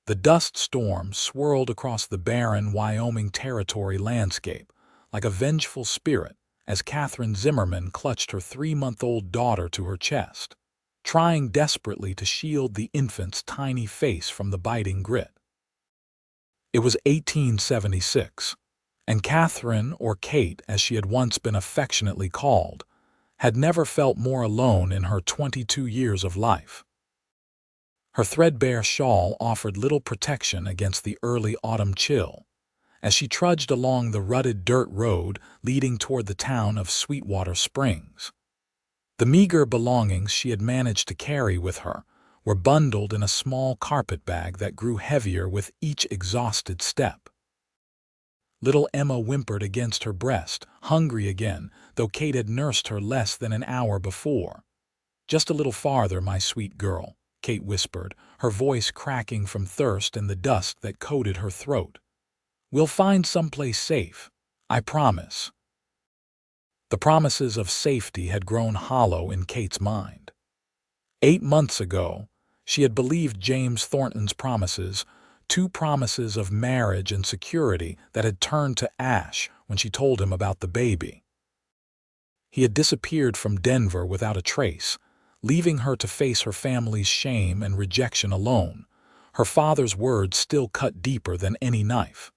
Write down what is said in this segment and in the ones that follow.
The dust storm swirled across the barren Wyoming Territory landscape like a vengeful spirit as Katherine Zimmerman clutched her 3-month-old daughter to her chest, trying desperately to shield the infant's tiny face from the biting grit. It was 1876, and Katherine, or Kate as she had once been affectionately called, had never felt more alone in her 22 years of life. Her threadbare shawl offered little protection against the early autumn chill as she trudged along the rutted dirt road leading toward the town of Sweetwater Springs. The meager belongings she had managed to carry with her were bundled in a small carpet bag that grew heavier with each exhausted step. Little Emma whimpered against her breast, hungry again, though Kate had nursed her less than an hour before. "Just a little farther, my sweet girl," Kate whispered, her voice cracking from thirst and the dust that coated her throat. "We'll find someplace safe, I promise." The promises of safety had grown hollow in Kate's mind. 8 months ago, she had believed James Thornton's promises, 2 promises of marriage and security that had turned to ash when she told him about the baby. He had disappeared from Denver without a trace, leaving her to face her family's shame and rejection alone, her father's words still cut deeper than any knife.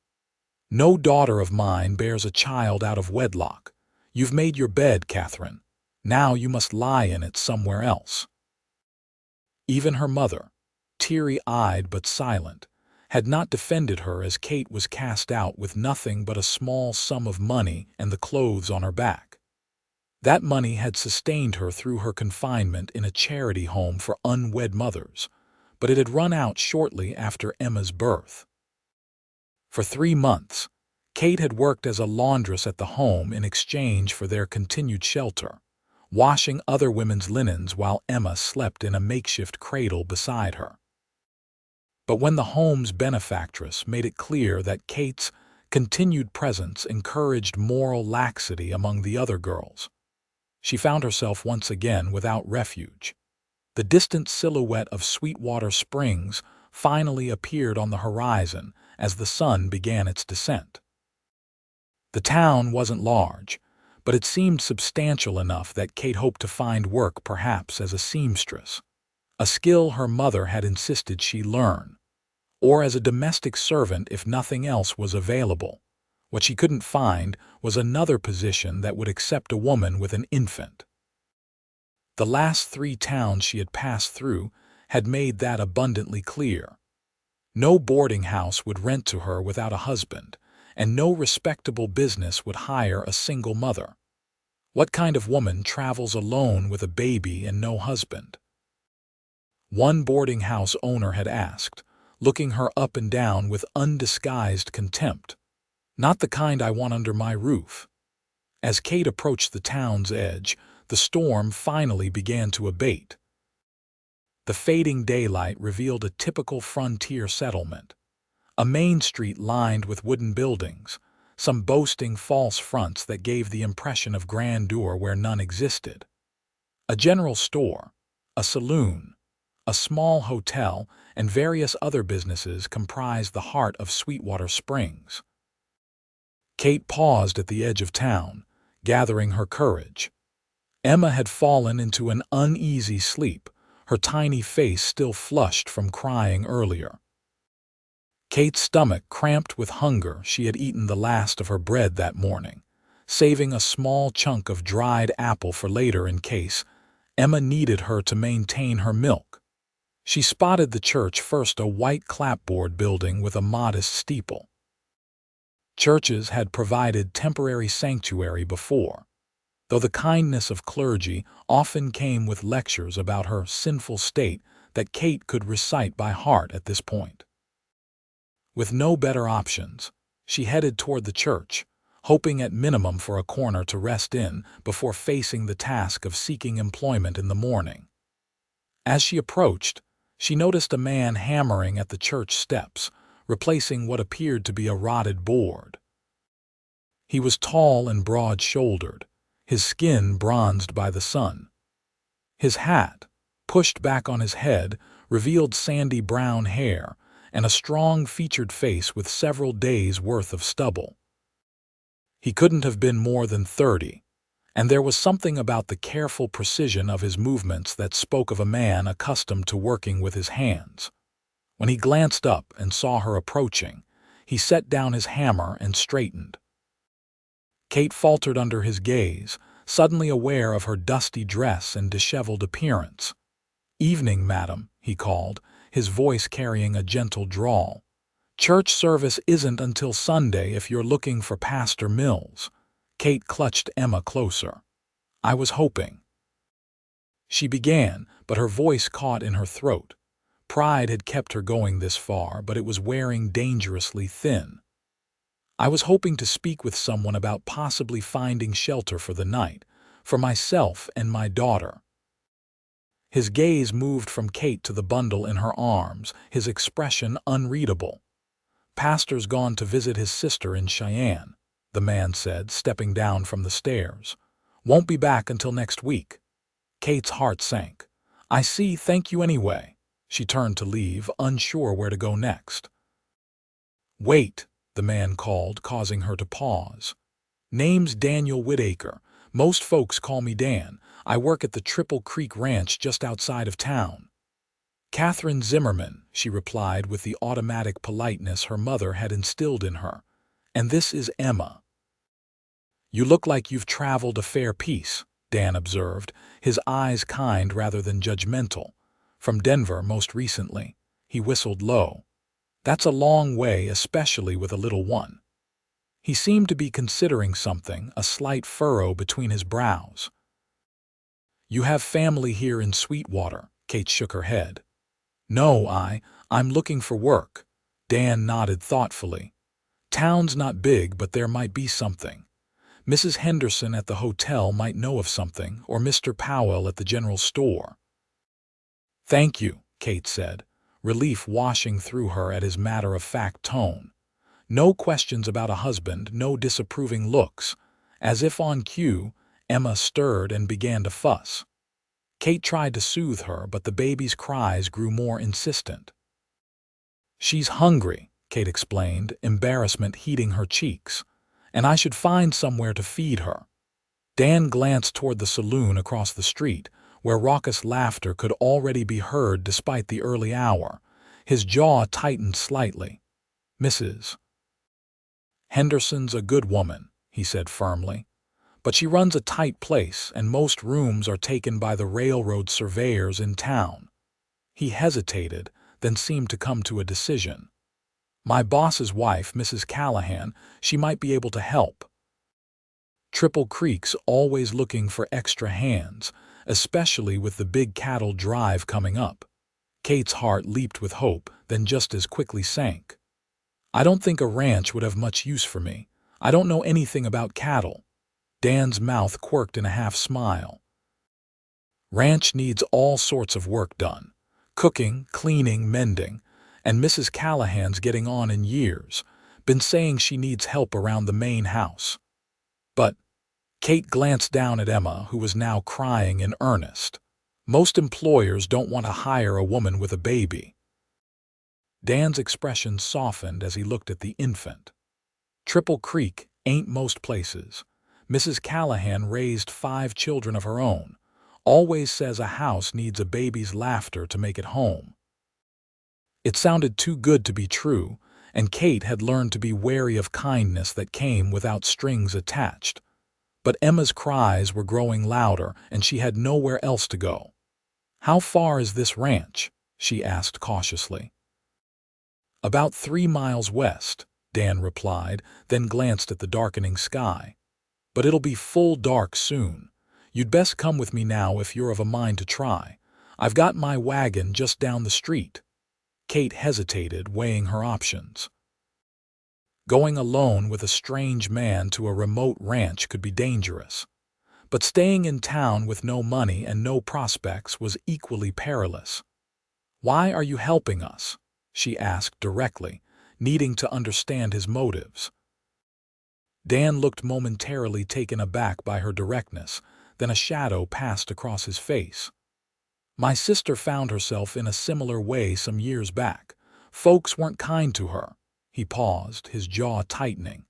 "No daughter of mine bears a child out of wedlock. You've made your bed, Katherine. Now you must lie in it somewhere else." Even her mother, teary-eyed but silent, had not defended her as Kate was cast out with nothing but a small sum of money and the clothes on her back. That money had sustained her through her confinement in a charity home for unwed mothers, but it had run out shortly after Emma's birth. For 3 months, Kate had worked as a laundress at the home in exchange for their continued shelter, washing other women's linens while Emma slept in a makeshift cradle beside her. But when the home's benefactress made it clear that Kate's continued presence encouraged moral laxity among the other girls, she found herself once again without refuge. The distant silhouette of Sweetwater Springs finally appeared on the horizon as the sun began its descent. The town wasn't large, but it seemed substantial enough that Kate hoped to find work perhaps as a seamstress, a skill her mother had insisted she learn, or as a domestic servant if nothing else was available. What she couldn't find was another position that would accept a woman with an infant. The last 3 towns she had passed through had made that abundantly clear. No boarding house would rent to her without a husband, and no respectable business would hire a single mother. What kind of woman travels alone with a baby and no husband? One boarding house owner had asked, looking her up and down with undisguised contempt. "Not the kind I want under my roof." As Kate approached the town's edge, the storm finally began to abate. The fading daylight revealed a typical frontier settlement, a main street lined with wooden buildings, some boasting false fronts that gave the impression of grandeur where none existed. A general store, a saloon, a small hotel, and various other businesses comprised the heart of Sweetwater Springs. Kate paused at the edge of town, gathering her courage. Emma had fallen into an uneasy sleep, her tiny face still flushed from crying earlier. Kate's stomach cramped with hunger. She had eaten the last of her bread that morning, saving a small chunk of dried apple for later in case Emma needed her to maintain her milk. She spotted the church first, a white clapboard building with a modest steeple. Churches had provided temporary sanctuary before, though the kindness of clergy often came with lectures about her sinful state that Kate could recite by heart at this point. With no better options, she headed toward the church, hoping at minimum for a corner to rest in before facing the task of seeking employment in the morning. As she approached, she noticed a man hammering at the church steps, replacing what appeared to be a rotted board. He was tall and broad-shouldered, his skin bronzed by the sun. His hat, pushed back on his head, revealed sandy brown hair, and a strong, featured face with several days' worth of stubble. He couldn't have been more than 30, and there was something about the careful precision of his movements that spoke of a man accustomed to working with his hands. When he glanced up and saw her approaching, he set down his hammer and straightened. Kate faltered under his gaze, suddenly aware of her dusty dress and disheveled appearance. "Evening, madam," he called, his voice carrying a gentle drawl. "Church service isn't until Sunday if you're looking for Pastor Mills." Kate clutched Emma closer. "I was hoping—" she began, but her voice caught in her throat. Pride had kept her going this far, but it was wearing dangerously thin. "I was hoping to speak with someone about possibly finding shelter for the night, for myself and my daughter." His gaze moved from Kate to the bundle in her arms, his expression unreadable. "Pastor's gone to visit his sister in Cheyenne," the man said, stepping down from the stairs. "Won't be back until next week." Kate's heart sank. "I see, thank you anyway." She turned to leave, unsure where to go next. "Wait," the man called, causing her to pause. "Name's Daniel Whitaker. Most folks call me Dan. I work at the Triple Creek Ranch just outside of town." "Katherine Zimmerman," she replied with the automatic politeness her mother had instilled in her. "And this is Emma." "You look like you've traveled a fair piece," Dan observed, his eyes kind rather than judgmental. "From Denver most recently." He whistled low. "That's a long way, especially with a little one." He seemed to be considering something, a slight furrow between his brows. "You have family here in Sweetwater?" Kate shook her head. "No, I'm looking for work." Dan nodded thoughtfully. "Town's not big, but there might be something. Mrs. Henderson at the hotel might know of something, or Mr. Powell at the general store." "Thank you," Kate said, relief washing through her at his matter-of-fact tone. No questions about a husband, no disapproving looks. As if on cue, Emma stirred and began to fuss. Kate tried to soothe her, but the baby's cries grew more insistent. "She's hungry," Kate explained, embarrassment heating her cheeks. "And I should find somewhere to feed her." Dan glanced toward the saloon across the street, where raucous laughter could already be heard despite the early hour. His jaw tightened slightly. "Mrs. Henderson's a good woman," he said firmly. "But she runs a tight place, and most rooms are taken by the railroad surveyors in town." He hesitated, then seemed to come to a decision. "My boss's wife, Mrs. Callahan, she might be able to help. Triple Creek's always looking for extra hands, especially with the big cattle drive coming up." Kate's heart leaped with hope, then just as quickly sank. "I don't think a ranch would have much use for me. I don't know anything about cattle." Dan's mouth quirked in a half-smile. "Ranch needs all sorts of work done. Cooking, cleaning, mending. And Mrs. Callahan's getting on in years. Been saying she needs help around the main house." "But—" Kate glanced down at Emma, who was now crying in earnest. "Most employers don't want to hire a woman with a baby." Dan's expression softened as he looked at the infant. "Triple Creek ain't most places. Mrs. Callahan raised 5 children of her own. Always says a house needs a baby's laughter to make it home." It sounded too good to be true, and Kate had learned to be wary of kindness that came without strings attached. But Emma's cries were growing louder, and she had nowhere else to go. "How far is this ranch?" she asked cautiously. "About 3 miles west," Dan replied, then glanced at the darkening sky. "But it'll be full dark soon. You'd best come with me now if you're of a mind to try. I've got my wagon just down the street." Kate hesitated, weighing her options. Going alone with a strange man to a remote ranch could be dangerous. But staying in town with no money and no prospects was equally perilous. "Why are you helping us?" she asked directly, needing to understand his motives. Dan looked momentarily taken aback by her directness, then a shadow passed across his face. "My sister found herself in a similar way some years back. Folks weren't kind to her. He paused, his jaw tightening.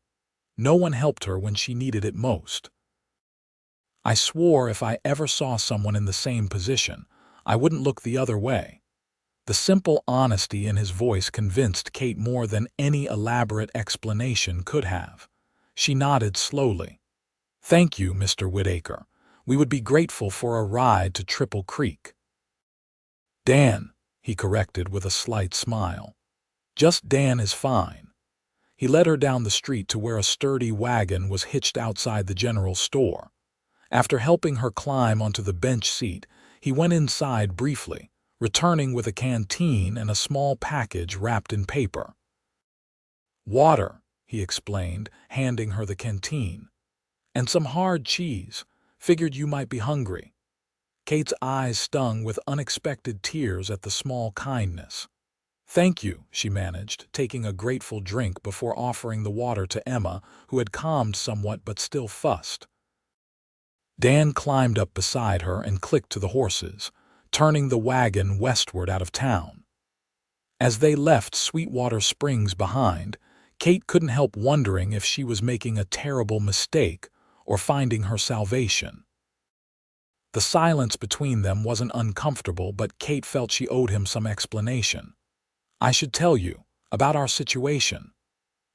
No one helped her when she needed it most. I swore if I ever saw someone in the same position, I wouldn't look the other way. The simple honesty in his voice convinced Kate more than any elaborate explanation could have. She nodded slowly. "Thank you, Mr. Whitaker. We would be grateful for a ride to Triple Creek." "Dan," he corrected with a slight smile. "Just Dan is fine." He led her down the street to where a sturdy wagon was hitched outside the general store. After helping her climb onto the bench seat, he went inside briefly, returning with a canteen and a small package wrapped in paper. "Water," he explained, handing her the canteen. "And some hard cheese. Figured you might be hungry." Kate's eyes stung with unexpected tears at the small kindness. "Thank you," she managed, taking a grateful drink before offering the water to Emma, who had calmed somewhat but still fussed. Dan climbed up beside her and clicked to the horses, turning the wagon westward out of town. As they left Sweetwater Springs behind, Kate couldn't help wondering if she was making a terrible mistake or finding her salvation. The silence between them wasn't uncomfortable, but Kate felt she owed him some explanation. "I should tell you about our situation."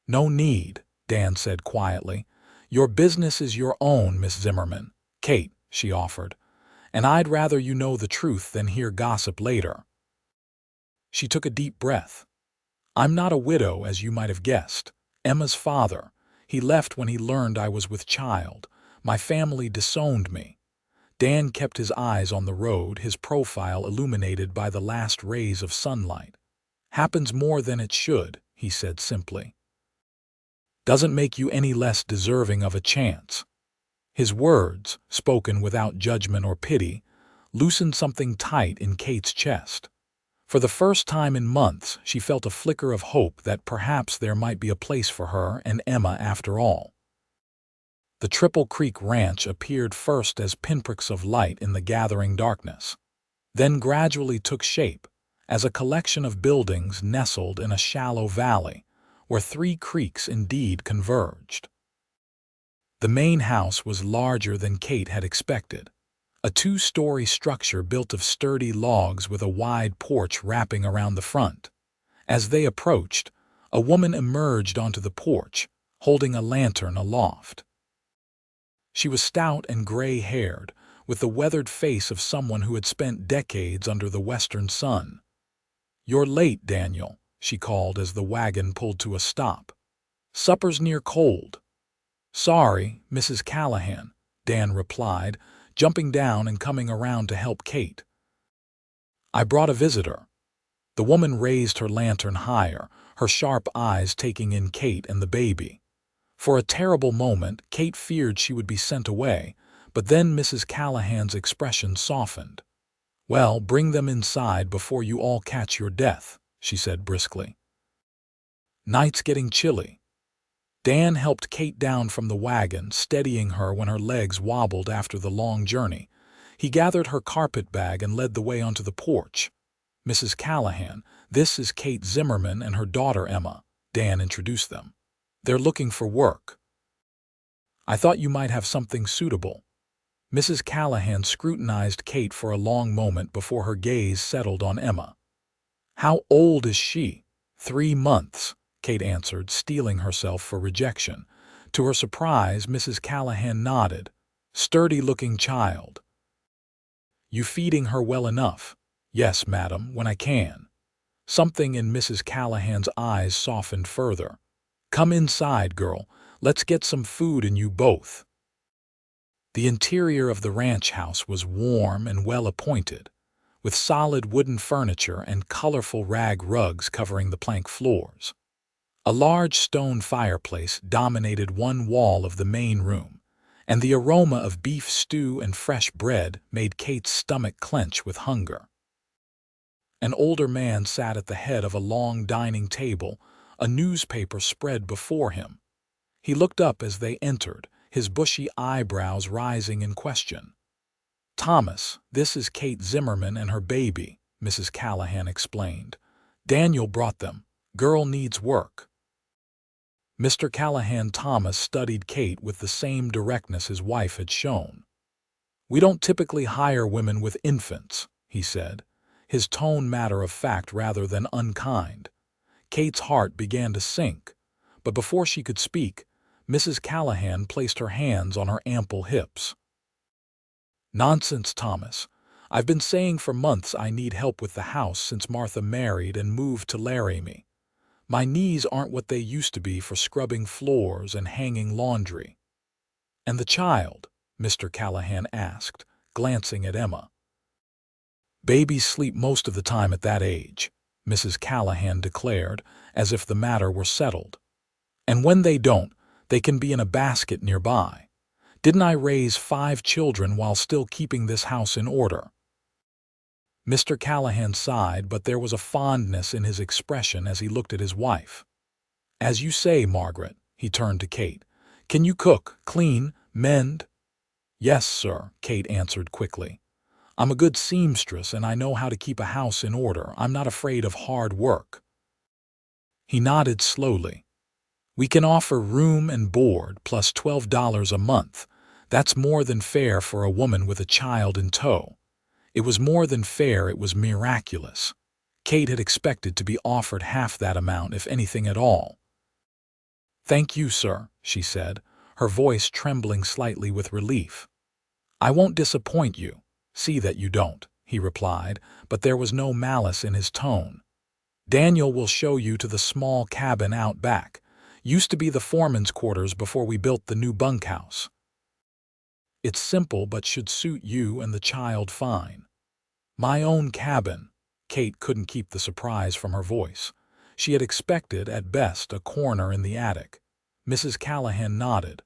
"No need," Dan said quietly. "Your business is your own, Miss Zimmerman." "Kate," she offered, "and I'd rather you know the truth than hear gossip later." She took a deep breath. "I'm not a widow, as you might have guessed. Emma's father. He left when he learned I was with child. My family disowned me." Dan kept his eyes on the road, his profile illuminated by the last rays of sunlight. "Happens more than it should," he said simply. "Doesn't make you any less deserving of a chance." His words, spoken without judgment or pity, loosened something tight in Kate's chest. For the first time in months, she felt a flicker of hope that perhaps there might be a place for her and Emma after all. The Triple Creek Ranch appeared first as pinpricks of light in the gathering darkness, then gradually took shape as a collection of buildings nestled in a shallow valley where three creeks indeed converged. The main house was larger than Kate had expected, a two-story structure built of sturdy logs with a wide porch wrapping around the front. As they approached, a woman emerged onto the porch, holding a lantern aloft. She was stout and gray-haired, with the weathered face of someone who had spent decades under the western sun. "You're late, Daniel," she called as the wagon pulled to a stop. "Supper's near cold." "Sorry, Mrs. Callahan," Dan replied, jumping down and coming around to help Kate. "I brought a visitor." The woman raised her lantern higher, her sharp eyes taking in Kate and the baby. For a terrible moment, Kate feared she would be sent away, but then Mrs. Callahan's expression softened. "Well, bring them inside before you all catch your death," she said briskly. "Night's getting chilly." Dan helped Kate down from the wagon, steadying her when her legs wobbled after the long journey. He gathered her carpet bag and led the way onto the porch. "Mrs. Callahan, this is Kate Zimmerman and her daughter Emma," Dan introduced them. "They're looking for work. I thought you might have something suitable." Mrs. Callahan scrutinized Kate for a long moment before her gaze settled on Emma. "How old is she?" "3 months," Kate answered, steeling herself for rejection. To her surprise, Mrs. Callahan nodded. "Sturdy-looking child." "You feeding her well enough?" "Yes, madam, when I can." Something in Mrs. Callahan's eyes softened further. "Come inside, girl. Let's get some food in you both." The interior of the ranch house was warm and well-appointed, with solid wooden furniture and colorful rag rugs covering the plank floors. A large stone fireplace dominated one wall of the main room, and the aroma of beef stew and fresh bread made Kate's stomach clench with hunger. An older man sat at the head of a long dining table, a newspaper spread before him. He looked up as they entered, his bushy eyebrows rising in question. "Thomas, this is Kate Zimmerman and her baby," Mrs. Callahan explained. Daniel brought them. Girl needs work. Mr. Callahan Thomas studied Kate with the same directness his wife had shown. We don't typically hire women with infants, he said, his tone matter-of-fact rather than unkind. Kate's heart began to sink, but before she could speak, Mrs. Callahan placed her hands on her ample hips. Nonsense, Thomas. I've been saying for months I need help with the house since Martha married and moved to Laramie. My knees aren't what they used to be for scrubbing floors and hanging laundry. And the child? Mr. Callahan asked, glancing at Emma. Babies sleep most of the time at that age, Mrs. Callahan declared, as if the matter were settled. And when they don't, they can be in a basket nearby. Didn't I raise 5 children while still keeping this house in order? Mr. Callahan sighed, but there was a fondness in his expression as he looked at his wife. As you say, Margaret, he turned to Kate. Can you cook, clean, mend? Yes, sir, Kate answered quickly. I'm a good seamstress and I know how to keep a house in order. I'm not afraid of hard work. He nodded slowly. We can offer room and board plus $12 a month. That's more than fair for a woman with a child in tow. It was more than fair, it was miraculous. Kate had expected to be offered half that amount, if anything at all. Thank you, sir, she said, her voice trembling slightly with relief. I won't disappoint you. See that you don't, he replied, but there was no malice in his tone. Daniel will show you to the small cabin out back. Used to be the foreman's quarters before we built the new bunkhouse. It's simple but should suit you and the child fine. My own cabin. Kate couldn't keep the surprise from her voice. She had expected, at best, a corner in the attic. Mrs. Callahan nodded.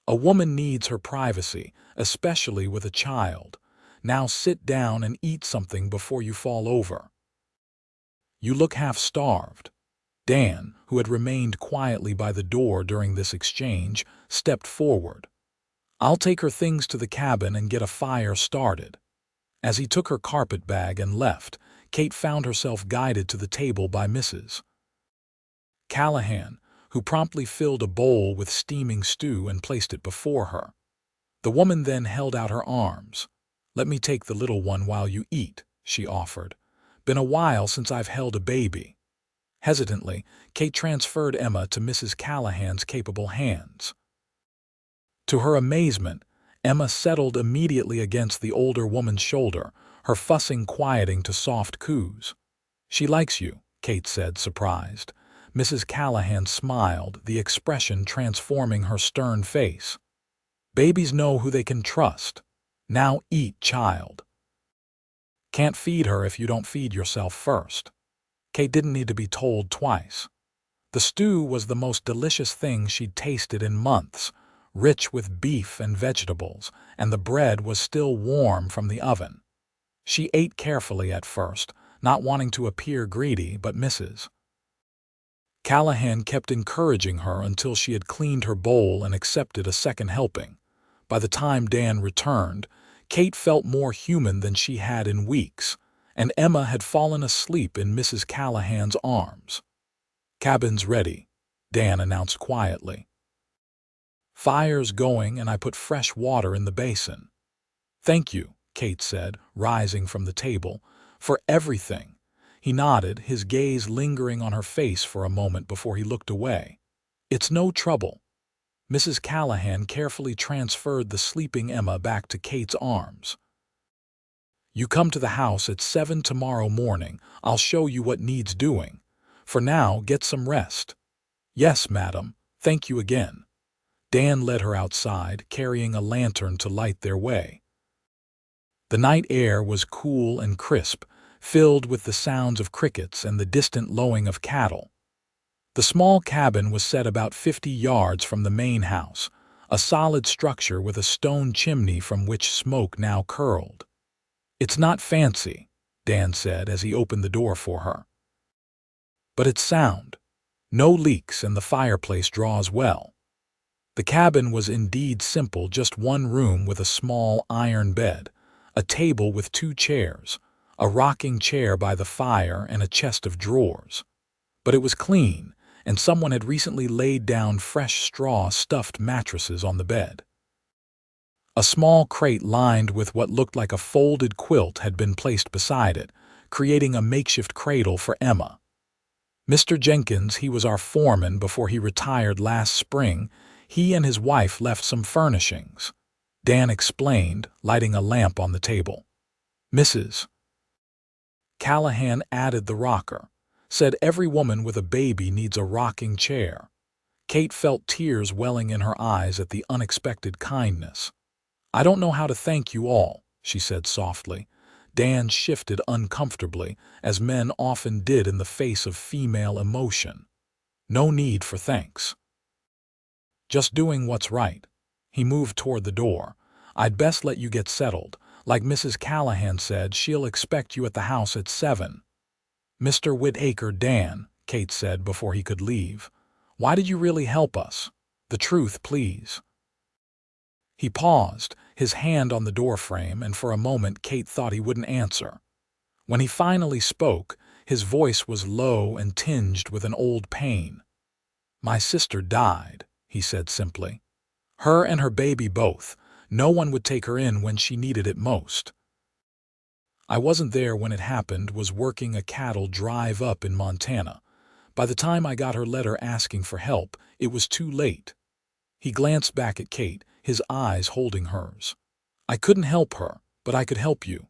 A woman needs her privacy, especially with a child. Now sit down and eat something before you fall over. You look half-starved. Dan, who had remained quietly by the door during this exchange, stepped forward. I'll take her things to the cabin and get a fire started. As he took her carpet bag and left, Kate found herself guided to the table by Mrs. Callahan, who promptly filled a bowl with steaming stew and placed it before her. The woman then held out her arms. Let me take the little one while you eat, she offered. Been a while since I've held a baby. Hesitantly, Kate transferred Emma to Mrs. Callahan's capable hands. To her amazement, Emma settled immediately against the older woman's shoulder, her fussing quieting to soft coos. She likes you, Kate said, surprised. Mrs. Callahan smiled, the expression transforming her stern face. Babies know who they can trust. Now eat, child. Can't feed her if you don't feed yourself first. Kate didn't need to be told twice. The stew was the most delicious thing she'd tasted in months, rich with beef and vegetables, and the bread was still warm from the oven. She ate carefully at first, not wanting to appear greedy, but Mrs. Callahan kept encouraging her until she had cleaned her bowl and accepted a second helping. By the time Dan returned, Kate felt more human than she had in weeks, and Emma had fallen asleep in Mrs. Callahan's arms. Cabin's ready, Dan announced quietly. Fire's going and I put fresh water in the basin. Thank you, Kate said, rising from the table, for everything. He nodded, his gaze lingering on her face for a moment before he looked away. It's no trouble. Mrs. Callahan carefully transferred the sleeping Emma back to Kate's arms. You come to the house at 7 tomorrow morning. I'll show you what needs doing. For now, get some rest. Yes, madam. Thank you again. Dan led her outside, carrying a lantern to light their way. The night air was cool and crisp, filled with the sounds of crickets and the distant lowing of cattle. The small cabin was set about 50 yards from the main house, a solid structure with a stone chimney from which smoke now curled. It's not fancy, Dan said as he opened the door for her. But it's sound. No leaks and the fireplace draws well. The cabin was indeed simple, just one room with a small iron bed, a table with 2 chairs, a rocking chair by the fire, and a chest of drawers. But it was clean, and someone had recently laid down fresh straw-stuffed mattresses on the bed. A small crate lined with what looked like a folded quilt had been placed beside it, creating a makeshift cradle for Emma. Mr. Jenkins, he was our foreman before he retired last spring. He and his wife left some furnishings, Dan explained, lighting a lamp on the table. Mrs. Callahan added the rocker, said every woman with a baby needs a rocking chair. Kate felt tears welling in her eyes at the unexpected kindness. I don't know how to thank you all, she said softly. Dan shifted uncomfortably, as men often did in the face of female emotion. No need for thanks. Just doing what's right. He moved toward the door. I'd best let you get settled. Like Mrs. Callahan said, she'll expect you at the house at 7. Mr. Whitaker, Dan, Kate said before he could leave. Why did you really help us? The truth, please. He paused, his hand on the doorframe, and for a moment Kate thought he wouldn't answer. When he finally spoke, his voice was low and tinged with an old pain. My sister died, he said simply. Her and her baby both. No one would take her in when she needed it most. I wasn't there when it happened, was working a cattle drive-up in Montana. By the time I got her letter asking for help, it was too late. He glanced back at Kate, his eyes holding hers. I couldn't help her, but I could help you.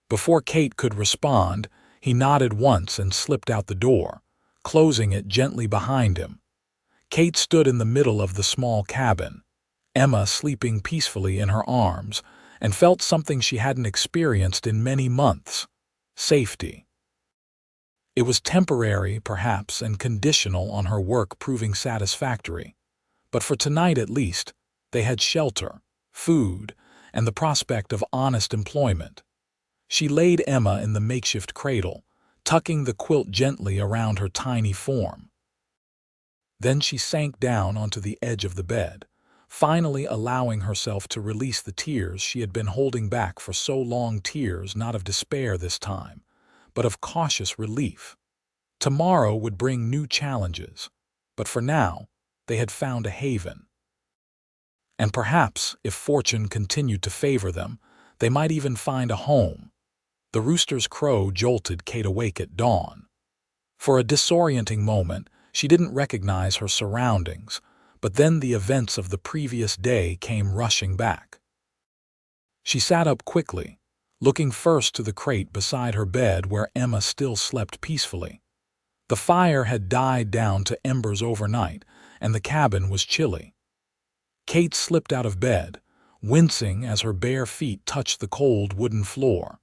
Before Kate could respond, he nodded once and slipped out the door, closing it gently behind him. Kate stood in the middle of the small cabin, Emma sleeping peacefully in her arms, and felt something she hadn't experienced in many months: safety. It was temporary, perhaps, and conditional on her work proving satisfactory. But for tonight at least, they had shelter, food, and the prospect of honest employment. She laid Emma in the makeshift cradle, tucking the quilt gently around her tiny form. Then she sank down onto the edge of the bed, finally allowing herself to release the tears she had been holding back for so long, tears not of despair this time, but of cautious relief. Tomorrow would bring new challenges, but for now, they had found a haven. And perhaps, if fortune continued to favor them, they might even find a home. The rooster's crow jolted Kate awake at dawn. For a disorienting moment, she didn't recognize her surroundings, but then the events of the previous day came rushing back. She sat up quickly, looking first to the crate beside her bed where Emma still slept peacefully. The fire had died down to embers overnight, and the cabin was chilly. Kate slipped out of bed, wincing as her bare feet touched the cold wooden floor.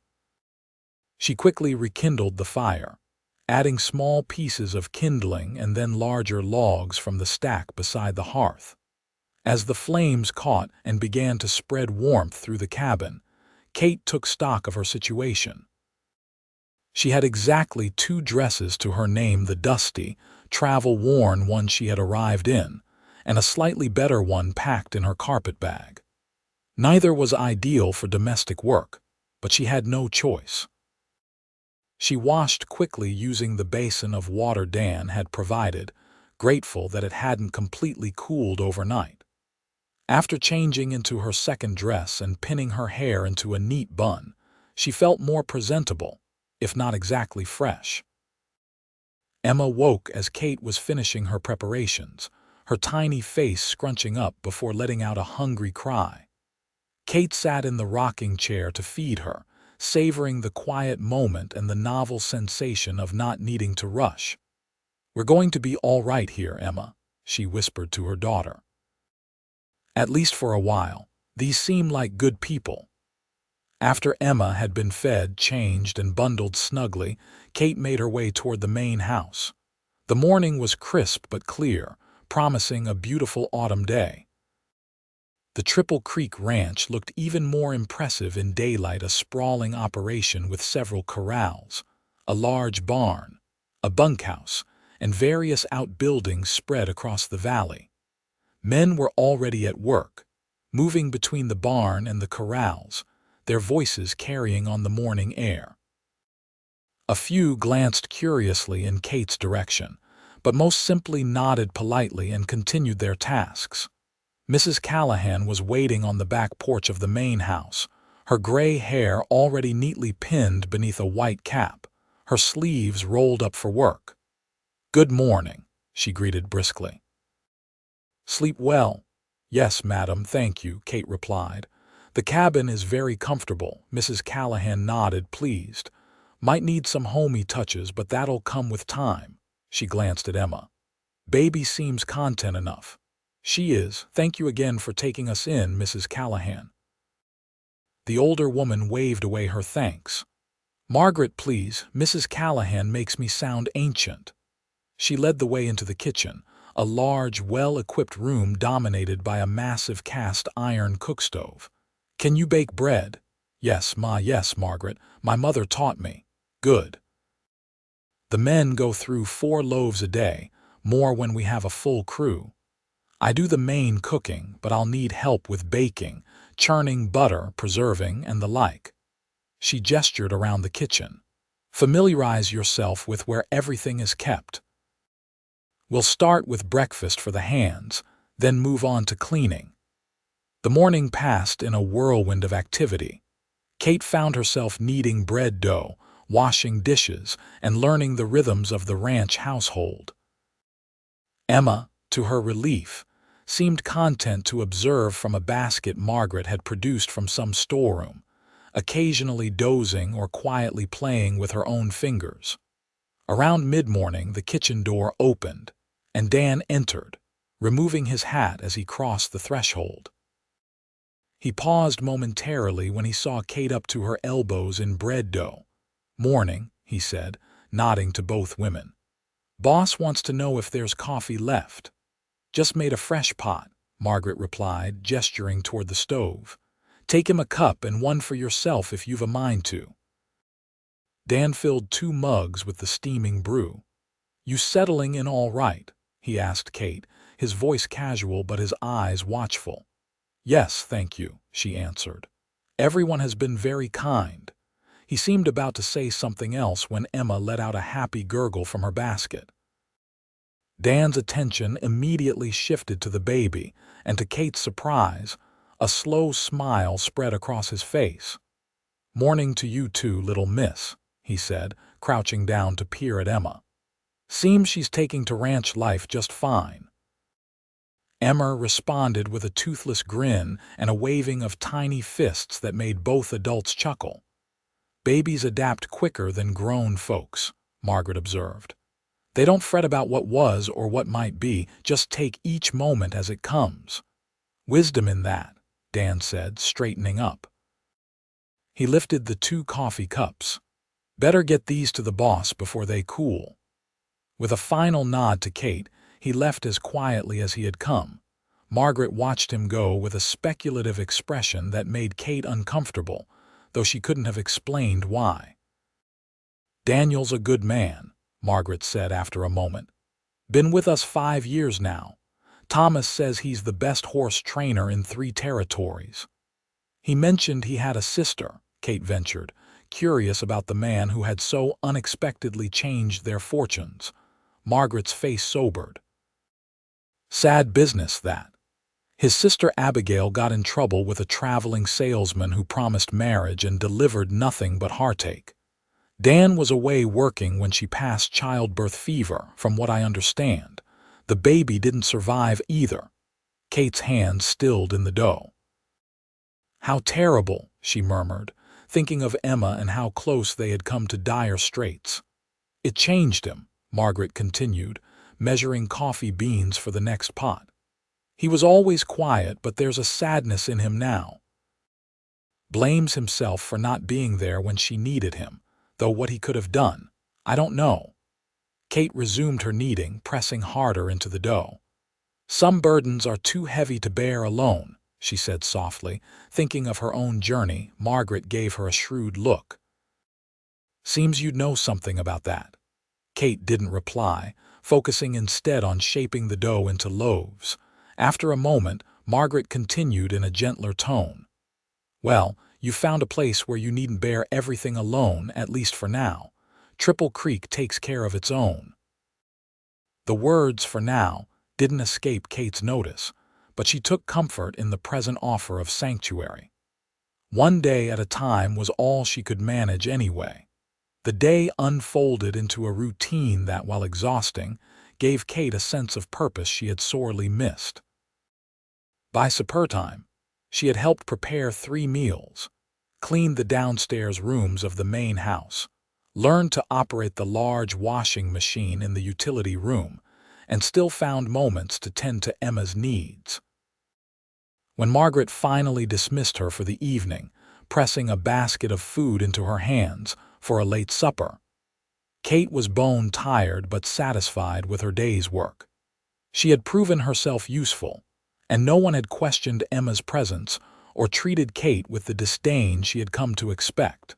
She quickly rekindled the fire, adding small pieces of kindling and then larger logs from the stack beside the hearth. As the flames caught and began to spread warmth through the cabin, Kate took stock of her situation. She had exactly 2 dresses to her name, the dusty, travel-worn one she had arrived in, and a slightly better one packed in her carpet bag. Neither was ideal for domestic work, but she had no choice. She washed quickly using the basin of water Dan had provided, grateful that it hadn't completely cooled overnight. After changing into her second dress and pinning her hair into a neat bun, she felt more presentable, if not exactly fresh. Emma woke as Kate was finishing her preparations, her tiny face scrunching up before letting out a hungry cry. Kate sat in the rocking chair to feed her, savoring the quiet moment and the novel sensation of not needing to rush. We're going to be all right here, Emma, she whispered to her daughter. At least for a while, these seem like good people. After Emma had been fed, changed, and bundled snugly, Kate made her way toward the main house. The morning was crisp but clear, promising a beautiful autumn day. The Triple Creek Ranch looked even more impressive in daylight, a sprawling operation with several corrals, a large barn, a bunkhouse, and various outbuildings spread across the valley. Men were already at work, moving between the barn and the corrals, their voices carrying on the morning air. A few glanced curiously in Kate's direction, but most simply nodded politely and continued their tasks. Mrs. Callahan was waiting on the back porch of the main house, her gray hair already neatly pinned beneath a white cap, her sleeves rolled up for work. "Good morning," she greeted briskly. "Sleep well?" "Yes, madam, thank you," Kate replied. "The cabin is very comfortable." Mrs. Callahan nodded, pleased. "Might need some homey touches, but that'll come with time." She glanced at Emma. "Baby seems content enough." "She is. Thank you again for taking us in, Mrs. Callahan." The older woman waved away her thanks. "Margaret, please. Mrs. Callahan makes me sound ancient." She led the way into the kitchen, a large, well-equipped room dominated by a massive cast-iron cookstove. "Can you bake bread?" "Yes, Margaret. My mother taught me." "Good." "The men go through 4 loaves a day, more when we have a full crew. I do the main cooking, but I'll need help with baking, churning butter, preserving, and the like." She gestured around the kitchen. "Familiarize yourself with where everything is kept. We'll start with breakfast for the hands, then move on to cleaning." The morning passed in a whirlwind of activity. Kate found herself kneading bread dough, washing dishes, and learning the rhythms of the ranch household. Emma, to her relief, seemed content to observe from a basket Margaret had produced from some storeroom, occasionally dozing or quietly playing with her own fingers. Around mid-morning the kitchen door opened, and Dan entered, removing his hat as he crossed the threshold. He paused momentarily when he saw Kate up to her elbows in bread dough. "Morning," he said, nodding to both women. "Boss wants to know if there's coffee left." "Just made a fresh pot," Margaret replied, gesturing toward the stove. "Take him a cup and one for yourself if you've a mind to." Dan filled 2 mugs with the steaming brew. "You settling in all right?" he asked Kate, his voice casual but his eyes watchful. "Yes, thank you," she answered. "Everyone has been very kind." He seemed about to say something else when Emma let out a happy gurgle from her basket. Dan's attention immediately shifted to the baby, and to Kate's surprise, a slow smile spread across his face. "Morning to you too, little miss," he said, crouching down to peer at Emma. "Seems she's taking to ranch life just fine." Emma responded with a toothless grin and a waving of tiny fists that made both adults chuckle. "Babies adapt quicker than grown folks," Margaret observed. "They don't fret about what was or what might be, just take each moment as it comes." "Wisdom in that," Dan said, straightening up. He lifted the 2 coffee cups. "Better get these to the boss before they cool." With a final nod to Kate, he left as quietly as he had come. Margaret watched him go with a speculative expression that made Kate uncomfortable, though she couldn't have explained why. "Daniel's a good man," Margaret said after a moment. "Been with us 5 years now. Thomas says he's the best horse trainer in 3 territories." "He mentioned he had a sister," Kate ventured, curious about the man who had so unexpectedly changed their fortunes. Margaret's face sobered. "Sad business, that. His sister Abigail got in trouble with a traveling salesman who promised marriage and delivered nothing but heartache. Dan was away working when she passed childbirth fever, from what I understand. The baby didn't survive either." Kate's hands stilled in the dough. "How terrible," she murmured, thinking of Emma and how close they had come to dire straits. "It changed him," Margaret continued, measuring coffee beans for the next pot. "He was always quiet, but there's a sadness in him now. Blames himself for not being there when she needed him, though what he could have done, I don't know." Kate resumed her kneading, pressing harder into the dough. "Some burdens are too heavy to bear alone," she said softly. Thinking of her own journey, Margaret gave her a shrewd look. "Seems you'd know something about that." Kate didn't reply, focusing instead on shaping the dough into loaves. After a moment, Margaret continued in a gentler tone. "Well, "You've found a place where you needn't bear everything alone, at least for now. Triple Creek takes care of its own." The words "for now" didn't escape Kate's notice, but she took comfort in the present offer of sanctuary. One day at a time was all she could manage anyway. The day unfolded into a routine that, while exhausting, gave Kate a sense of purpose she had sorely missed. By supper time, she had helped prepare 3 meals, cleaned the downstairs rooms of the main house, learned to operate the large washing machine in the utility room, and still found moments to tend to Emma's needs. When Margaret finally dismissed her for the evening, pressing a basket of food into her hands for a late supper, Kate was bone-tired but satisfied with her day's work. She had proven herself useful, and no one had questioned Emma's presence or treated Kate with the disdain she had come to expect.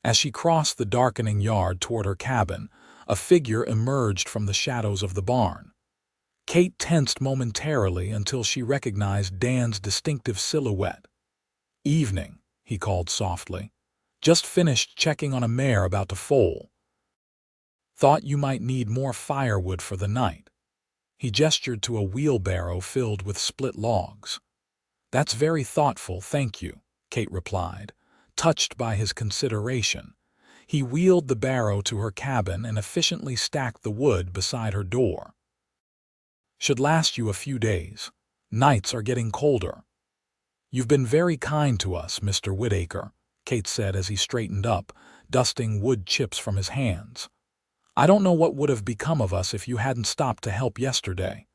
As she crossed the darkening yard toward her cabin, a figure emerged from the shadows of the barn. Kate tensed momentarily until she recognized Dan's distinctive silhouette. "Evening," he called softly. "Just finished checking on a mare about to foal. Thought you might need more firewood for the night." He gestured to a wheelbarrow filled with split logs. "That's very thoughtful, thank you," Kate replied, touched by his consideration. He wheeled the barrow to her cabin and efficiently stacked the wood beside her door. "Should last you a few days. Nights are getting colder." "You've been very kind to us, Mr. Whitaker," Kate said as he straightened up, dusting wood chips from his hands. "I don't know what would have become of us if you hadn't stopped to help yesterday."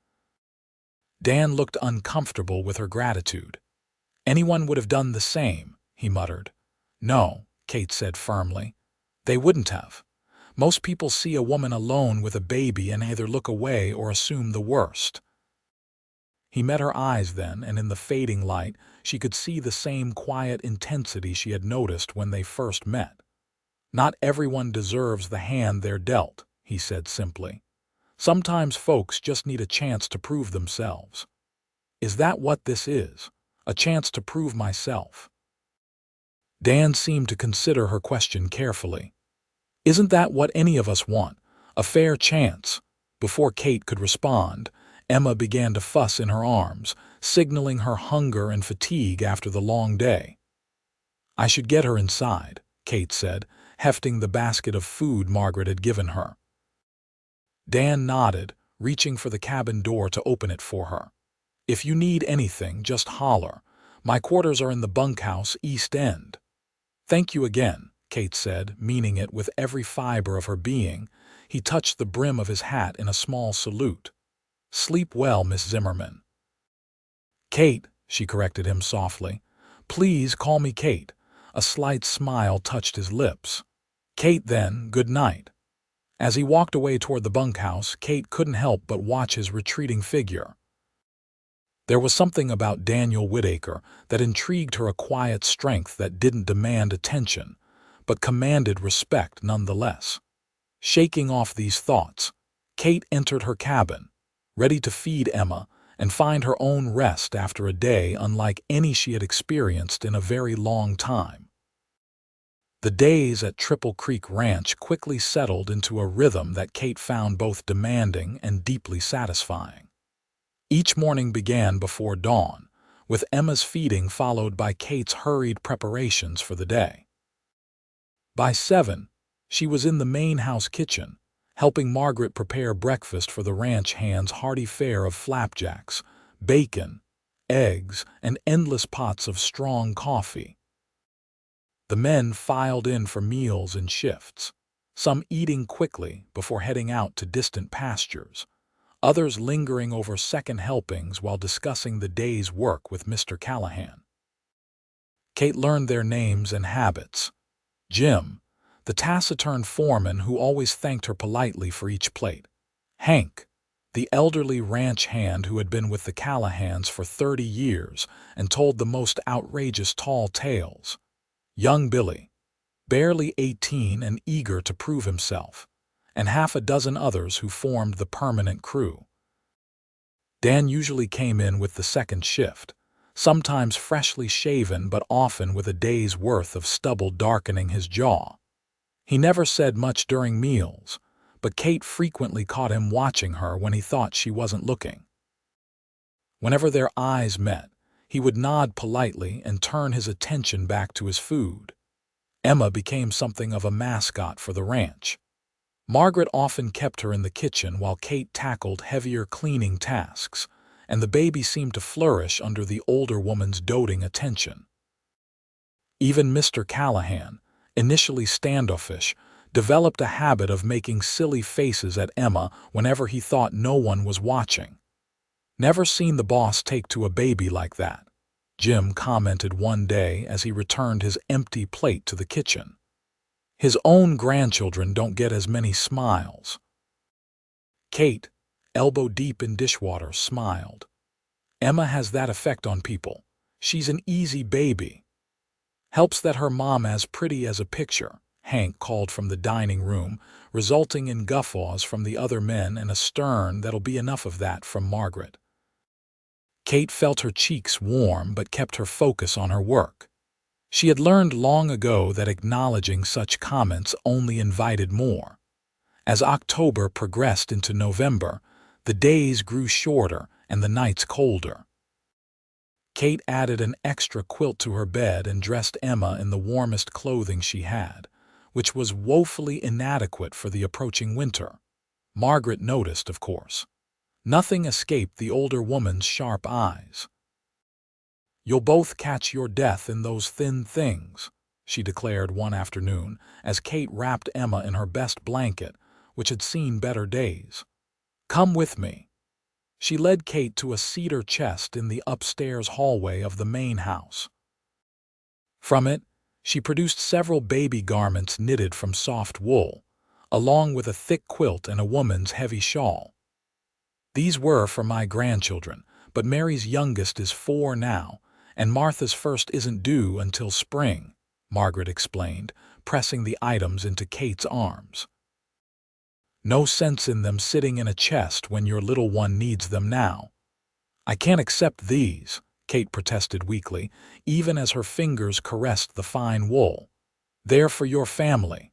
Dan looked uncomfortable with her gratitude. "Anyone would have done the same," he muttered. "No," Kate said firmly. "They wouldn't have. Most people see a woman alone with a baby and either look away or assume the worst." He met her eyes then, and in the fading light, she could see the same quiet intensity she had noticed when they first met. "Not everyone deserves the hand they're dealt," he said simply. "Sometimes folks just need a chance to prove themselves." "Is that what this is? A chance to prove myself?" Dan seemed to consider her question carefully. "Isn't that what any of us want? A fair chance?" Before Kate could respond, Emma began to fuss in her arms, signaling her hunger and fatigue after the long day. "I should get her inside," Kate said, hefting the basket of food Margaret had given her. Dan nodded, reaching for the cabin door to open it for her. "If you need anything, just holler. My quarters are in the bunkhouse east end." "Thank you again," Kate said, meaning it with every fiber of her being. He touched the brim of his hat in a small salute. "Sleep well, Miss Zimmerman." "Kate," she corrected him softly. "Please call me Kate." A slight smile touched his lips. "Kate, then, good night." As he walked away toward the bunkhouse, Kate couldn't help but watch his retreating figure. There was something about Daniel Whitaker that intrigued her, a quiet strength that didn't demand attention, but commanded respect nonetheless. Shaking off these thoughts, Kate entered her cabin, ready to feed Emma and find her own rest after a day unlike any she had experienced in a very long time. The days at Triple Creek Ranch quickly settled into a rhythm that Kate found both demanding and deeply satisfying. Each morning began before dawn, with Emma's feeding followed by Kate's hurried preparations for the day. By 7, she was in the main house kitchen, helping Margaret prepare breakfast for the ranch hands' hearty fare of flapjacks, bacon, eggs, and endless pots of strong coffee. The men filed in for meals in shifts, some eating quickly before heading out to distant pastures, others lingering over second helpings while discussing the day's work with Mr. Callahan. Kate learned their names and habits. Jim, the taciturn foreman who always thanked her politely for each plate. Hank, the elderly ranch hand who had been with the Callahans for 30 years and told the most outrageous tall tales. Young Billy, barely 18 and eager to prove himself, and half a dozen others who formed the permanent crew. Dan usually came in with the second shift, sometimes freshly shaven but often with a day's worth of stubble darkening his jaw. He never said much during meals, but Kate frequently caught him watching her when he thought she wasn't looking. Whenever their eyes met, he would nod politely and turn his attention back to his food. Emma became something of a mascot for the ranch. Margaret often kept her in the kitchen while Kate tackled heavier cleaning tasks, and the baby seemed to flourish under the older woman's doting attention. Even Mr. Callahan, initially standoffish, developed a habit of making silly faces at Emma whenever he thought no one was watching. "Never seen the boss take to a baby like that," Jim commented one day as he returned his empty plate to the kitchen. "His own grandchildren don't get as many smiles." Kate, elbow deep in dishwater, smiled. "Emma has that effect on people. She's an easy baby." "Helps that her mom as pretty as a picture," Hank called from the dining room, resulting in guffaws from the other men and a stern "that'll be enough of that" from Margaret. Kate felt her cheeks warm but kept her focus on her work. She had learned long ago that acknowledging such comments only invited more. As October progressed into November, the days grew shorter and the nights colder. Kate added an extra quilt to her bed and dressed Emma in the warmest clothing she had, which was woefully inadequate for the approaching winter. Margaret noticed, of course. Nothing escaped the older woman's sharp eyes. "You'll both catch your death in those thin things," she declared one afternoon as Kate wrapped Emma in her best blanket, which had seen better days. "Come with me." She led Kate to a cedar chest in the upstairs hallway of the main house. From it, she produced several baby garments knitted from soft wool, along with a thick quilt and a woman's heavy shawl. "These were for my grandchildren, but Mary's youngest is 4 now, and Martha's first isn't due until spring," Margaret explained, pressing the items into Kate's arms. "No sense in them sitting in a chest when your little one needs them now." "I can't accept these," Kate protested weakly, even as her fingers caressed the fine wool. "They're for your family."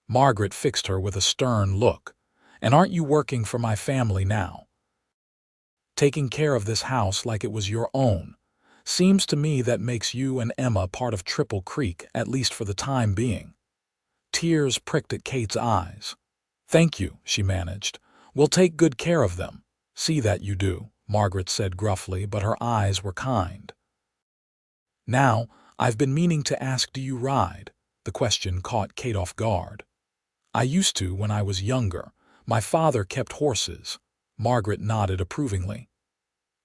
Margaret fixed her with a stern look. "And aren't you working for my family now? Taking care of this house like it was your own. Seems to me that makes you and Emma part of Triple Creek, at least for the time being." Tears pricked at Kate's eyes. "Thank you," she managed. "We'll take good care of them." "See that you do," Margaret said gruffly, but her eyes were kind. "Now, I've been meaning to ask, do you ride?" The question caught Kate off guard. "I used to when I was younger. My father kept horses." Margaret nodded approvingly.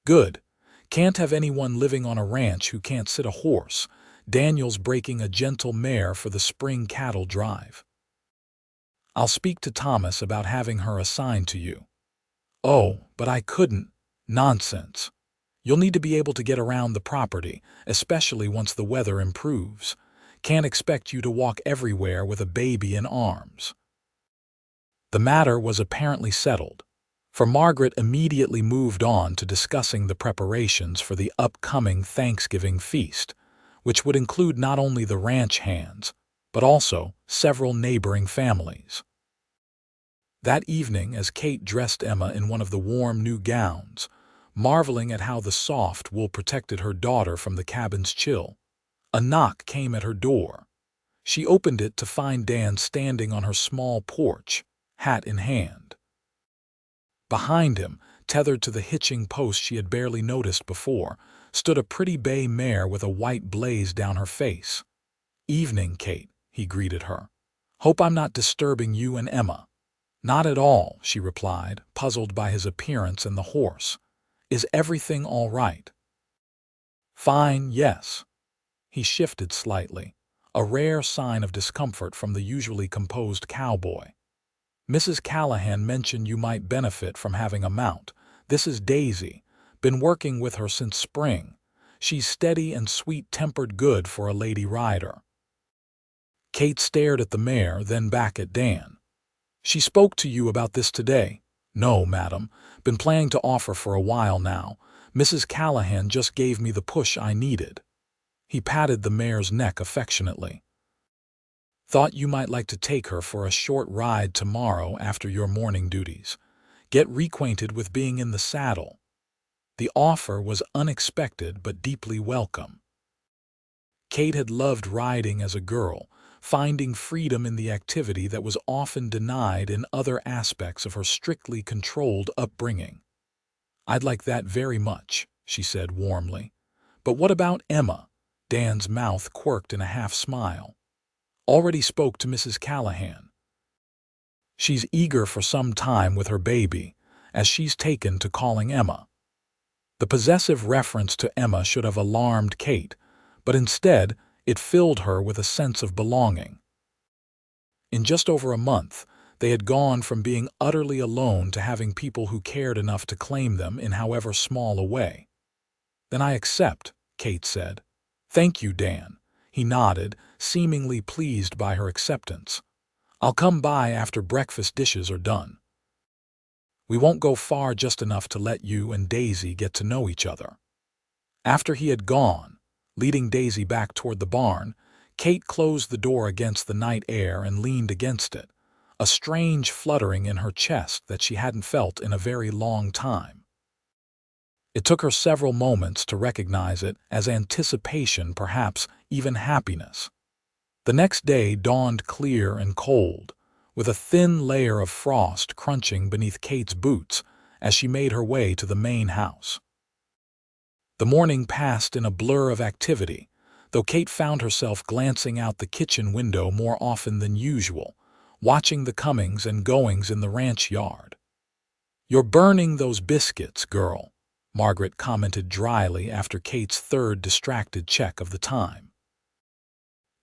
"Good. Can't have anyone living on a ranch who can't sit a horse. Daniel's breaking a gentle mare for the spring cattle drive. I'll speak to Thomas about having her assigned to you." "Oh, but I couldn't." "Nonsense. You'll need to be able to get around the property, especially once the weather improves. Can't expect you to walk everywhere with a baby in arms." The matter was apparently settled, for Margaret immediately moved on to discussing the preparations for the upcoming Thanksgiving feast, which would include not only the ranch hands, but also several neighboring families. That evening, as Kate dressed Emma in one of the warm new gowns, marveling at how the soft wool protected her daughter from the cabin's chill, a knock came at her door. She opened it to find Dan standing on her small porch, hat in hand. Behind him, tethered to the hitching post she had barely noticed before, stood a pretty bay mare with a white blaze down her face. "Evening, Kate," he greeted her. "Hope I'm not disturbing you and Emma." "Not at all," she replied, puzzled by his appearance and the horse. "Is everything all right?" "Fine, yes." He shifted slightly, a rare sign of discomfort from the usually composed cowboy. "Mrs. Callahan mentioned you might benefit from having a mount. This is Daisy. Been working with her since spring. She's steady and sweet-tempered, good for a lady rider." Kate stared at the mare, then back at Dan. "She spoke to you about this today?" "No, madam. Been planning to offer for a while now, Mrs. Callahan just gave me the push I needed." He patted the mare's neck affectionately. "Thought you might like to take her for a short ride tomorrow after your morning duties. Get reacquainted with being in the saddle." The offer was unexpected but deeply welcome. Kate had loved riding as a girl, finding freedom in the activity that was often denied in other aspects of her strictly controlled upbringing. "I'd like that very much," she said warmly. "But what about Emma?" Dan's mouth quirked in a half-smile. "Already spoke to Mrs. Callahan. She's eager for some time with her baby, as she's taken to calling Emma." The possessive reference to Emma should have alarmed Kate, but instead it filled her with a sense of belonging. In just over a month, they had gone from being utterly alone to having people who cared enough to claim them in however small a way. "Then I accept," Kate said. "Thank you, Dan." He nodded, seemingly pleased by her acceptance. "I'll come by after breakfast dishes are done. We won't go far, just enough to let you and Daisy get to know each other." After he had gone, leading Daisy back toward the barn, Kate closed the door against the night air and leaned against it, a strange fluttering in her chest that she hadn't felt in a very long time. It took her several moments to recognize it as anticipation, perhaps even happiness. The next day dawned clear and cold, with a thin layer of frost crunching beneath Kate's boots as she made her way to the main house. The morning passed in a blur of activity, though Kate found herself glancing out the kitchen window more often than usual, watching the comings and goings in the ranch yard. "You're burning those biscuits, girl," Margaret commented dryly after Kate's third distracted check of the time.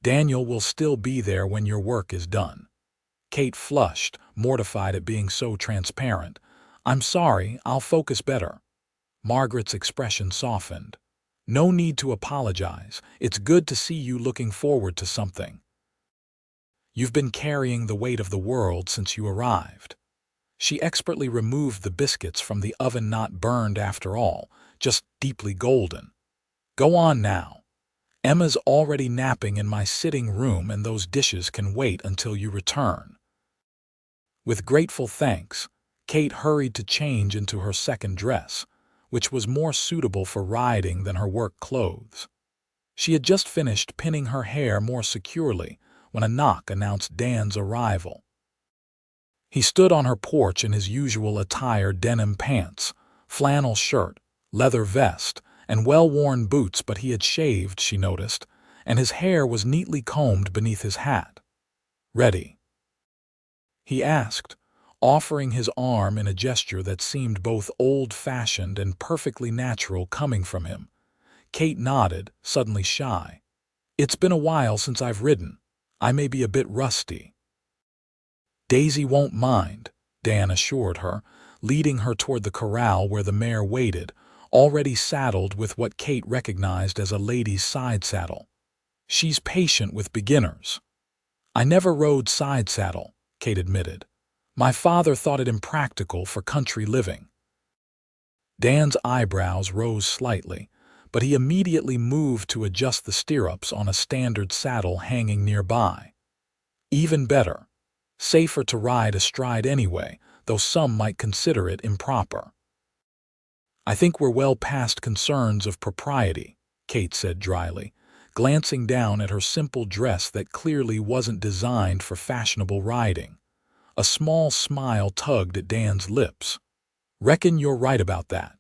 "Daniel will still be there when your work is done." Kate flushed, mortified at being so transparent. "I'm sorry, I'll focus better." Margaret's expression softened. "No need to apologize. It's good to see you looking forward to something. You've been carrying the weight of the world since you arrived." She expertly removed the biscuits from the oven, not burned after all, just deeply golden. "Go on now. Emma's already napping in my sitting room, and those dishes can wait until you return." With grateful thanks, Kate hurried to change into her second dress, which was more suitable for riding than her work clothes. She had just finished pinning her hair more securely when a knock announced Dan's arrival. He stood on her porch in his usual attire: denim pants, flannel shirt, leather vest, and well-worn boots, but he had shaved, she noticed, and his hair was neatly combed beneath his hat. "Ready?" he asked, offering his arm in a gesture that seemed both old-fashioned and perfectly natural coming from him. Kate nodded, suddenly shy. "It's been a while since I've ridden. I may be a bit rusty." "Daisy won't mind," Dan assured her, leading her toward the corral where the mare waited, already saddled with what Kate recognized as a lady's side saddle. "She's patient with beginners." "I never rode side saddle," Kate admitted. "My father thought it impractical for country living." Dan's eyebrows rose slightly, but he immediately moved to adjust the stirrups on a standard saddle hanging nearby. "Even better. Safer to ride astride anyway, though some might consider it improper." "I think we're well past concerns of propriety," Kate said dryly, glancing down at her simple dress that clearly wasn't designed for fashionable riding. A small smile tugged at Dan's lips. "Reckon you're right about that."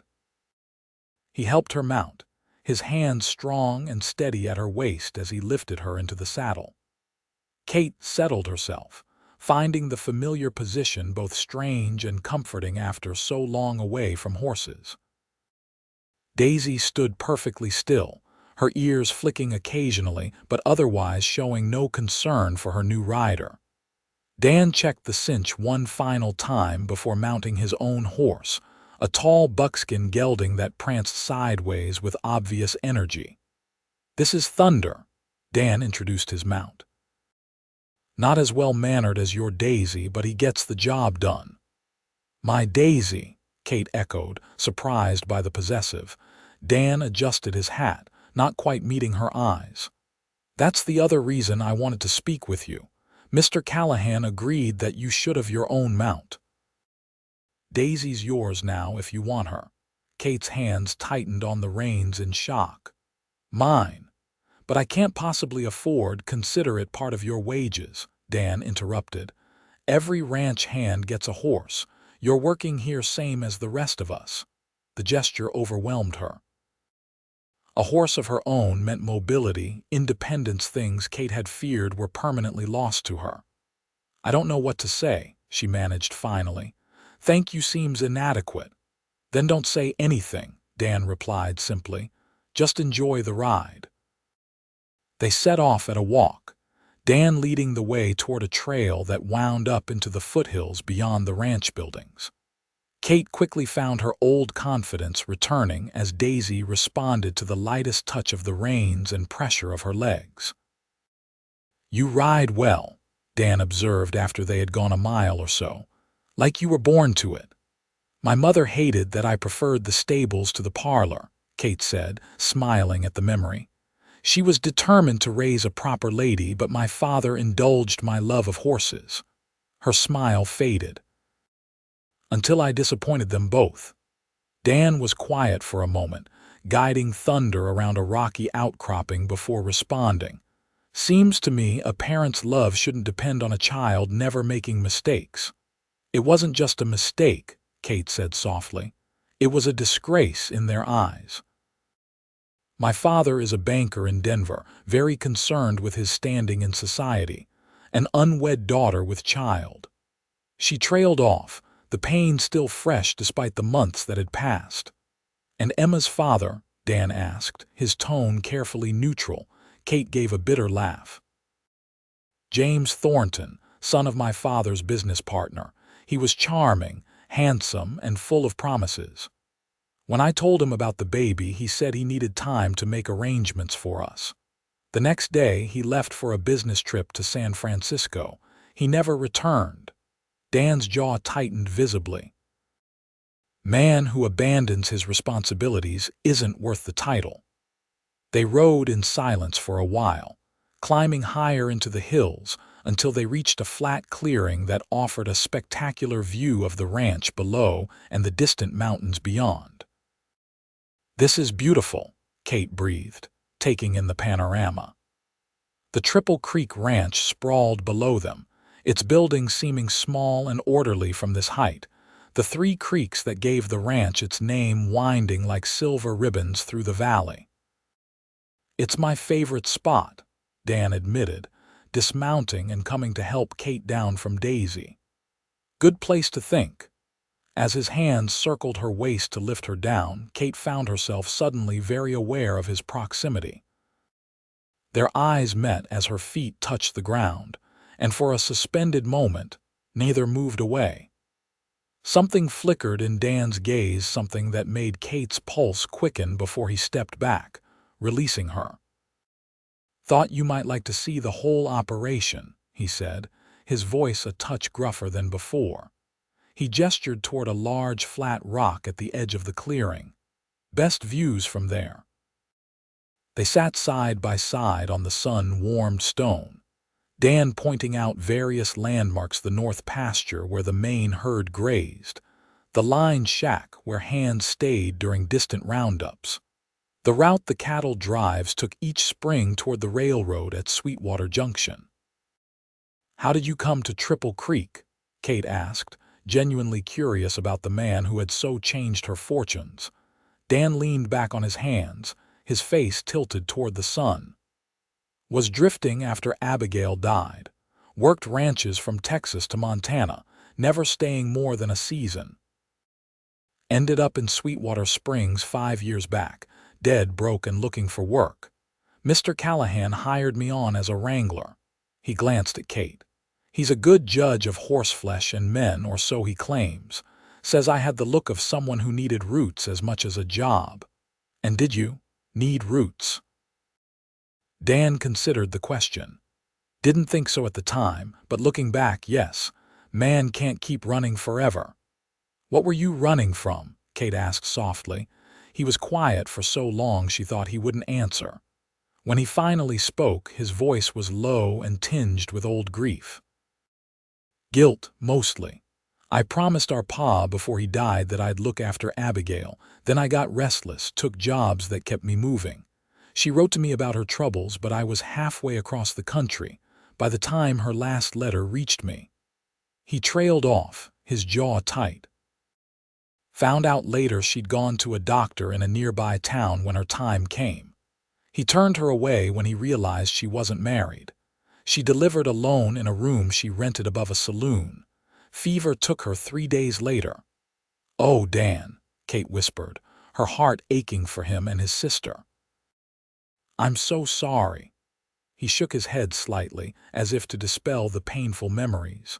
He helped her mount, his hand strong and steady at her waist as he lifted her into the saddle. Kate settled herself, finding the familiar position both strange and comforting after so long away from horses. Daisy stood perfectly still, her ears flicking occasionally but otherwise showing no concern for her new rider. Dan checked the cinch one final time before mounting his own horse, a tall buckskin gelding that pranced sideways with obvious energy. "This is Thunder," Dan introduced his mount. "Not as well-mannered as your Daisy, but he gets the job done." "My Daisy," Kate echoed, surprised by the possessive. Dan adjusted his hat, not quite meeting her eyes. That's the other reason I wanted to speak with you. Mr. Callahan agreed that you should have your own mount. Daisy's yours now if you want her. Kate's hands tightened on the reins in shock. Mine. But I can't possibly afford, consider it part of your wages, Dan interrupted. Every ranch hand gets a horse. You're working here same as the rest of us. The gesture overwhelmed her. A horse of her own meant mobility, independence, things Kate had feared were permanently lost to her. I don't know what to say, she managed finally. Thank you seems inadequate. Then don't say anything, Dan replied simply. Just enjoy the ride. They set off at a walk, Dan leading the way toward a trail that wound up into the foothills beyond the ranch buildings. Kate quickly found her old confidence returning as Daisy responded to the lightest touch of the reins and pressure of her legs. You ride well, Dan observed after they had gone a mile or so, like you were born to it. My mother hated that I preferred the stables to the parlor, Kate said, smiling at the memory. She was determined to raise a proper lady, but my father indulged my love of horses. Her smile faded. Until I disappointed them both. Dan was quiet for a moment, guiding Thunder around a rocky outcropping before responding. Seems to me a parent's love shouldn't depend on a child never making mistakes. It wasn't just a mistake, Kate said softly. It was a disgrace in their eyes. My father is a banker in Denver, very concerned with his standing in society. An unwed daughter with child. She trailed off, the pain still fresh despite the months that had passed. And Emma's father, Dan asked, his tone carefully neutral. Kate gave a bitter laugh. James Thornton, son of my father's business partner. He was charming, handsome, and full of promises. When I told him about the baby, he said he needed time to make arrangements for us. The next day, he left for a business trip to San Francisco. He never returned. Dan's jaw tightened visibly. Man who abandons his responsibilities isn't worth the title. They rode in silence for a while, climbing higher into the hills until they reached a flat clearing that offered a spectacular view of the ranch below and the distant mountains beyond. This is beautiful, Kate breathed, taking in the panorama. The Triple Creek Ranch sprawled below them, its buildings seeming small and orderly from this height, the three creeks that gave the ranch its name winding like silver ribbons through the valley. It's my favorite spot, Dan admitted, dismounting and coming to help Kate down from Daisy. Good place to think. As his hands circled her waist to lift her down, Kate found herself suddenly very aware of his proximity. Their eyes met as her feet touched the ground, and for a suspended moment, neither moved away. Something flickered in Dan's gaze, something that made Kate's pulse quicken before he stepped back, releasing her. Thought you might like to see the whole operation, he said, his voice a touch gruffer than before. He gestured toward a large flat rock at the edge of the clearing. Best views from there. They sat side by side on the sun-warmed stone, Dan pointing out various landmarks: the north pasture where the main herd grazed, the line shack where hands stayed during distant roundups, the route the cattle drives took each spring toward the railroad at Sweetwater Junction. How did you come to Triple Creek? Kate asked, genuinely curious about the man who had so changed her fortunes. Dan leaned back on his hands, his face tilted toward the sun. Was drifting after Abigail died. Worked ranches from Texas to Montana, never staying more than a season. Ended up in Sweetwater Springs 5 years back, dead broke and looking for work. Mr. Callahan hired me on as a wrangler. He glanced at Kate. He's a good judge of horseflesh and men, or so he claims. Says I had the look of someone who needed roots as much as a job. And did you need roots? Dan considered the question. Didn't think so at the time, but looking back, yes. Man can't keep running forever. "What were you running from?" Kate asked softly. He was quiet for so long she thought he wouldn't answer. When he finally spoke, his voice was low and tinged with old grief. "Guilt, mostly. I promised our pa before he died that I'd look after Abigail. Then I got restless, took jobs that kept me moving. She wrote to me about her troubles, but I was halfway across the country by the time her last letter reached me." He trailed off, his jaw tight. "Found out later she'd gone to a doctor in a nearby town when her time came. He turned her away when he realized she wasn't married. She delivered alone in a room she rented above a saloon. Fever took her 3 days later." "Oh, Dan," Kate whispered, her heart aching for him and his sister. "I'm so sorry." He shook his head slightly, as if to dispel the painful memories.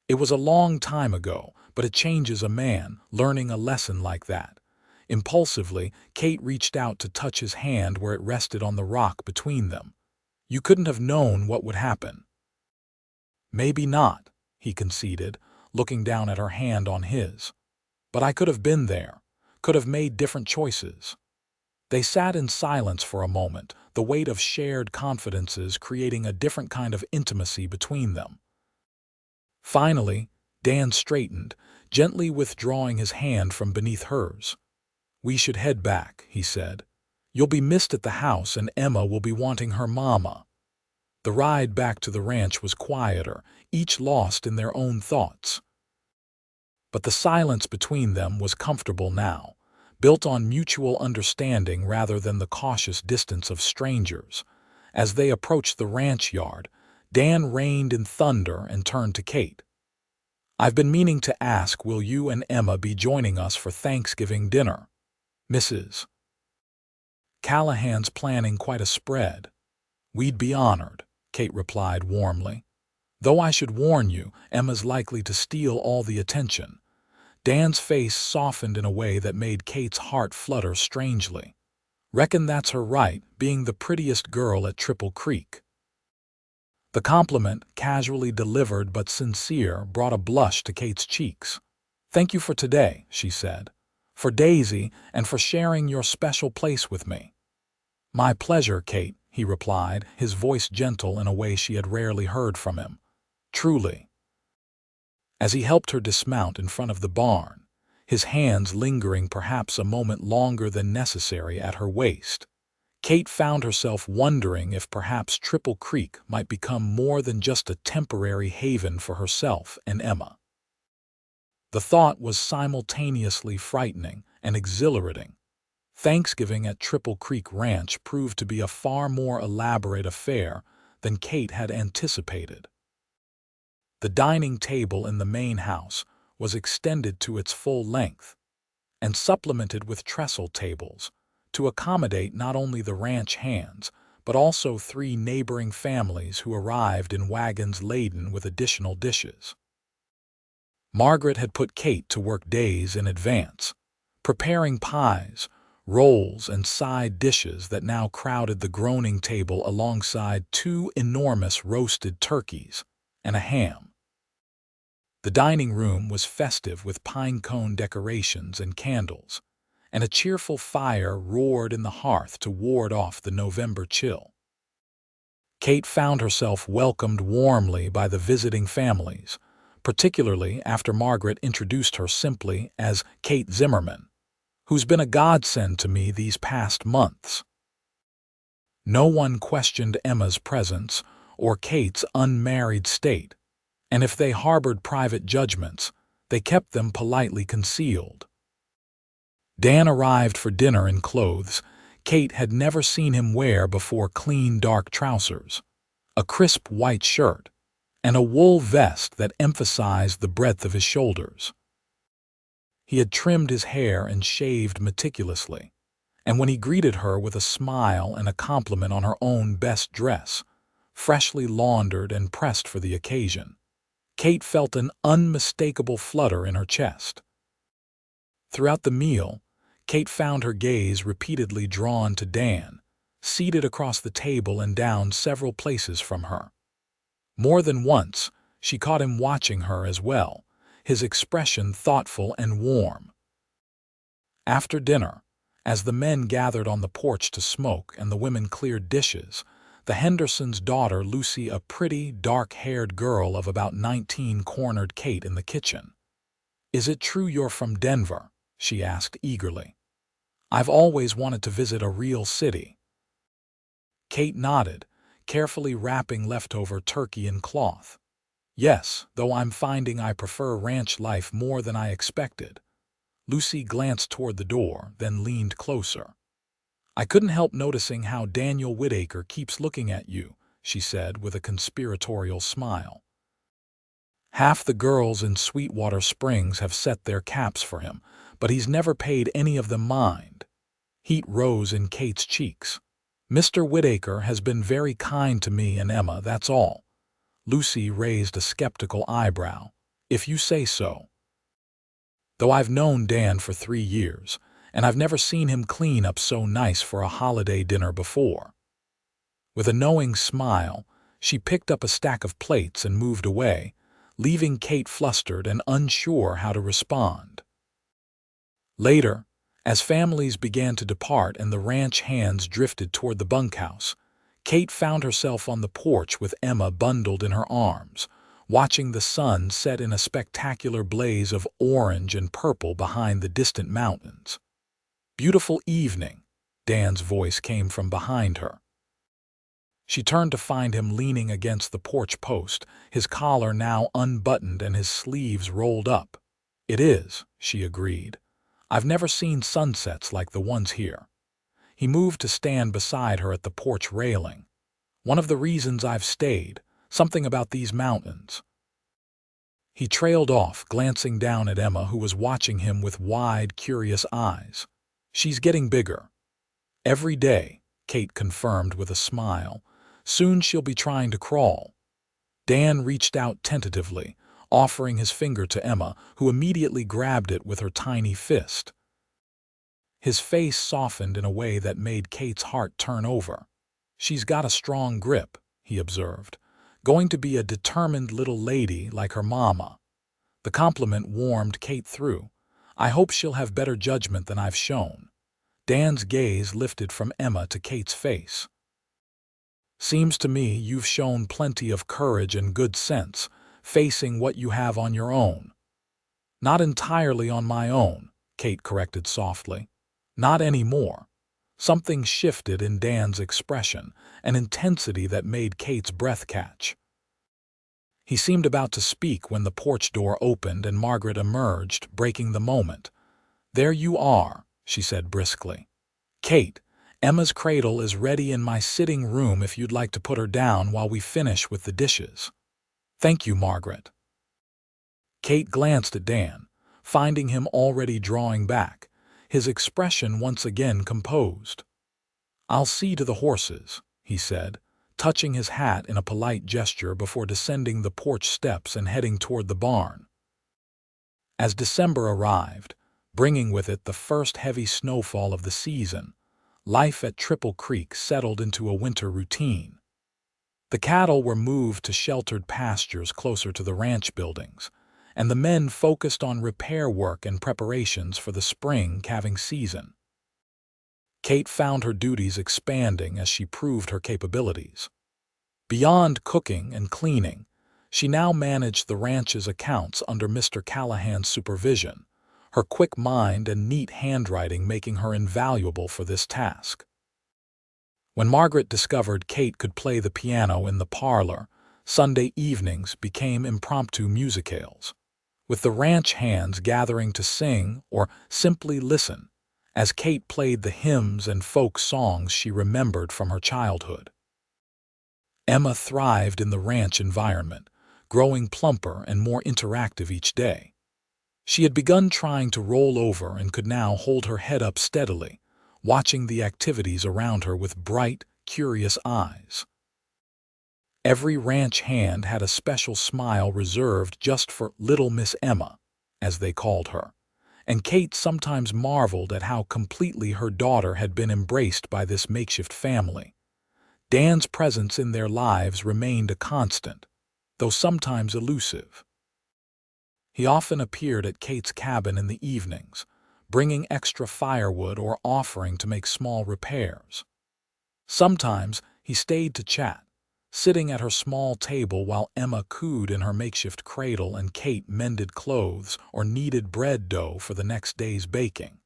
"It was a long time ago, but it changes a man, learning a lesson like that." Impulsively, Kate reached out to touch his hand where it rested on the rock between them. "You couldn't have known what would happen." "Maybe not," he conceded, looking down at her hand on his. "But I could have been there, could have made different choices." They sat in silence for a moment, the weight of shared confidences creating a different kind of intimacy between them. Finally, Dan straightened, gently withdrawing his hand from beneath hers. "We should head back," he said. "You'll be missed at the house and Emma will be wanting her mama." The ride back to the ranch was quieter, each lost in their own thoughts. But the silence between them was comfortable now, built on mutual understanding rather than the cautious distance of strangers. As they approached the ranch yard, Dan reined in thunder and turned to Kate. "I've been meaning to ask, will you and Emma be joining us for Thanksgiving dinner? Mrs. Callahan's planning quite a spread." "We'd be honored," Kate replied warmly. "Though I should warn you, Emma's likely to steal all the attention." Dan's face softened in a way that made Kate's heart flutter strangely. "Reckon that's her right, being the prettiest girl at Triple Creek." The compliment, casually delivered but sincere, brought a blush to Kate's cheeks. "Thank you for today," she said. "For Daisy, and for sharing your special place with me." "My pleasure, Kate," he replied, his voice gentle in a way she had rarely heard from him. "Truly." As he helped her dismount in front of the barn, his hands lingering perhaps a moment longer than necessary at her waist, Kate found herself wondering if perhaps Triple Creek might become more than just a temporary haven for herself and Emma. The thought was simultaneously frightening and exhilarating. Thanksgiving at Triple Creek Ranch proved to be a far more elaborate affair than Kate had anticipated. The dining table in the main house was extended to its full length and supplemented with trestle tables to accommodate not only the ranch hands, but also 3 neighboring families who arrived in wagons laden with additional dishes. Margaret had put Kate to work days in advance, preparing pies, rolls, and side dishes that now crowded the groaning table alongside 2 enormous roasted turkeys and a ham. The dining room was festive with pine cone decorations and candles, and a cheerful fire roared in the hearth to ward off the November chill. Kate found herself welcomed warmly by the visiting families, particularly after Margaret introduced her simply as Kate Zimmerman, who's been a godsend to me these past months. No one questioned Emma's presence or Kate's unmarried state, and if they harbored private judgments, they kept them politely concealed. Dan arrived for dinner in clothes Kate had never seen him wear before: clean dark trousers, a crisp white shirt, and a wool vest that emphasized the breadth of his shoulders. He had trimmed his hair and shaved meticulously, and when he greeted her with a smile and a compliment on her own best dress, freshly laundered and pressed for the occasion, Kate felt an unmistakable flutter in her chest. Throughout the meal, Kate found her gaze repeatedly drawn to Dan, seated across the table and down several places from her. More than once, she caught him watching her as well, his expression thoughtful and warm. After dinner, as the men gathered on the porch to smoke and the women cleared dishes, the Hendersons' daughter Lucy, a pretty, dark-haired girl of about 19, cornered Kate in the kitchen. "Is it true you're from Denver?" she asked eagerly. "I've always wanted to visit a real city." Kate nodded, carefully wrapping leftover turkey in cloth. "Yes, though I'm finding I prefer ranch life more than I expected." Lucy glanced toward the door, then leaned closer. "I couldn't help noticing how Daniel Whitaker keeps looking at you," she said with a conspiratorial smile. "Half the girls in Sweetwater Springs have set their caps for him, but he's never paid any of them mind." Heat rose in Kate's cheeks. "Mr. Whitaker has been very kind to me and Emma, that's all." Lucy raised a skeptical eyebrow. "If you say so." "Though I've known Dan for 3 years, and I've never seen him clean up so nice for a holiday dinner before." With a knowing smile, she picked up a stack of plates and moved away, leaving Kate flustered and unsure how to respond. Later, as families began to depart and the ranch hands drifted toward the bunkhouse, Kate found herself on the porch with Emma bundled in her arms, watching the sun set in a spectacular blaze of orange and purple behind the distant mountains. "Beautiful evening," Dan's voice came from behind her. She turned to find him leaning against the porch post, his collar now unbuttoned and his sleeves rolled up. "It is," she agreed. "I've never seen sunsets like the ones here." He moved to stand beside her at the porch railing. "One of the reasons I've stayed, something about these mountains." He trailed off, glancing down at Emma, who was watching him with wide, curious eyes. "She's getting bigger." "Every day," Kate confirmed with a smile. "Soon she'll be trying to crawl." Dan reached out tentatively, offering his finger to Emma, who immediately grabbed it with her tiny fist. His face softened in a way that made Kate's heart turn over. "She's got a strong grip," he observed. "Going to be a determined little lady like her mama." The compliment warmed Kate through. "I hope she'll have better judgment than I've shown." Dan's gaze lifted from Emma to Kate's face. "Seems to me you've shown plenty of courage and good sense, facing what you have on your own." "Not entirely on my own," Kate corrected softly. "Not anymore." Something shifted in Dan's expression, an intensity that made Kate's breath catch. He seemed about to speak when the porch door opened and Margaret emerged, breaking the moment. "There you are," she said briskly. "Kate, Emma's cradle is ready in my sitting room if you'd like to put her down while we finish with the dishes." "Thank you, Margaret." Kate glanced at Dan, finding him already drawing back, his expression once again composed. "I'll see to the horses," he said, touching his hat in a polite gesture before descending the porch steps and heading toward the barn. As December arrived, bringing with it the first heavy snowfall of the season, life at Triple Creek settled into a winter routine. The cattle were moved to sheltered pastures closer to the ranch buildings, and the men focused on repair work and preparations for the spring calving season. Kate found her duties expanding as she proved her capabilities. Beyond cooking and cleaning, she now managed the ranch's accounts under Mr. Callahan's supervision, her quick mind and neat handwriting making her invaluable for this task. When Margaret discovered Kate could play the piano in the parlor, Sunday evenings became impromptu musicales, with the ranch hands gathering to sing or simply listen, as Kate played the hymns and folk songs she remembered from her childhood. Emma thrived in the ranch environment, growing plumper and more interactive each day. She had begun trying to roll over and could now hold her head up steadily, watching the activities around her with bright, curious eyes. Every ranch hand had a special smile reserved just for Little Miss Emma, as they called her, and Kate sometimes marveled at how completely her daughter had been embraced by this makeshift family. Dan's presence in their lives remained a constant, though sometimes elusive. He often appeared at Kate's cabin in the evenings, bringing extra firewood or offering to make small repairs. Sometimes he stayed to chat, sitting at her small table while Emma cooed in her makeshift cradle and Kate mended clothes or kneaded bread dough for the next day's baking.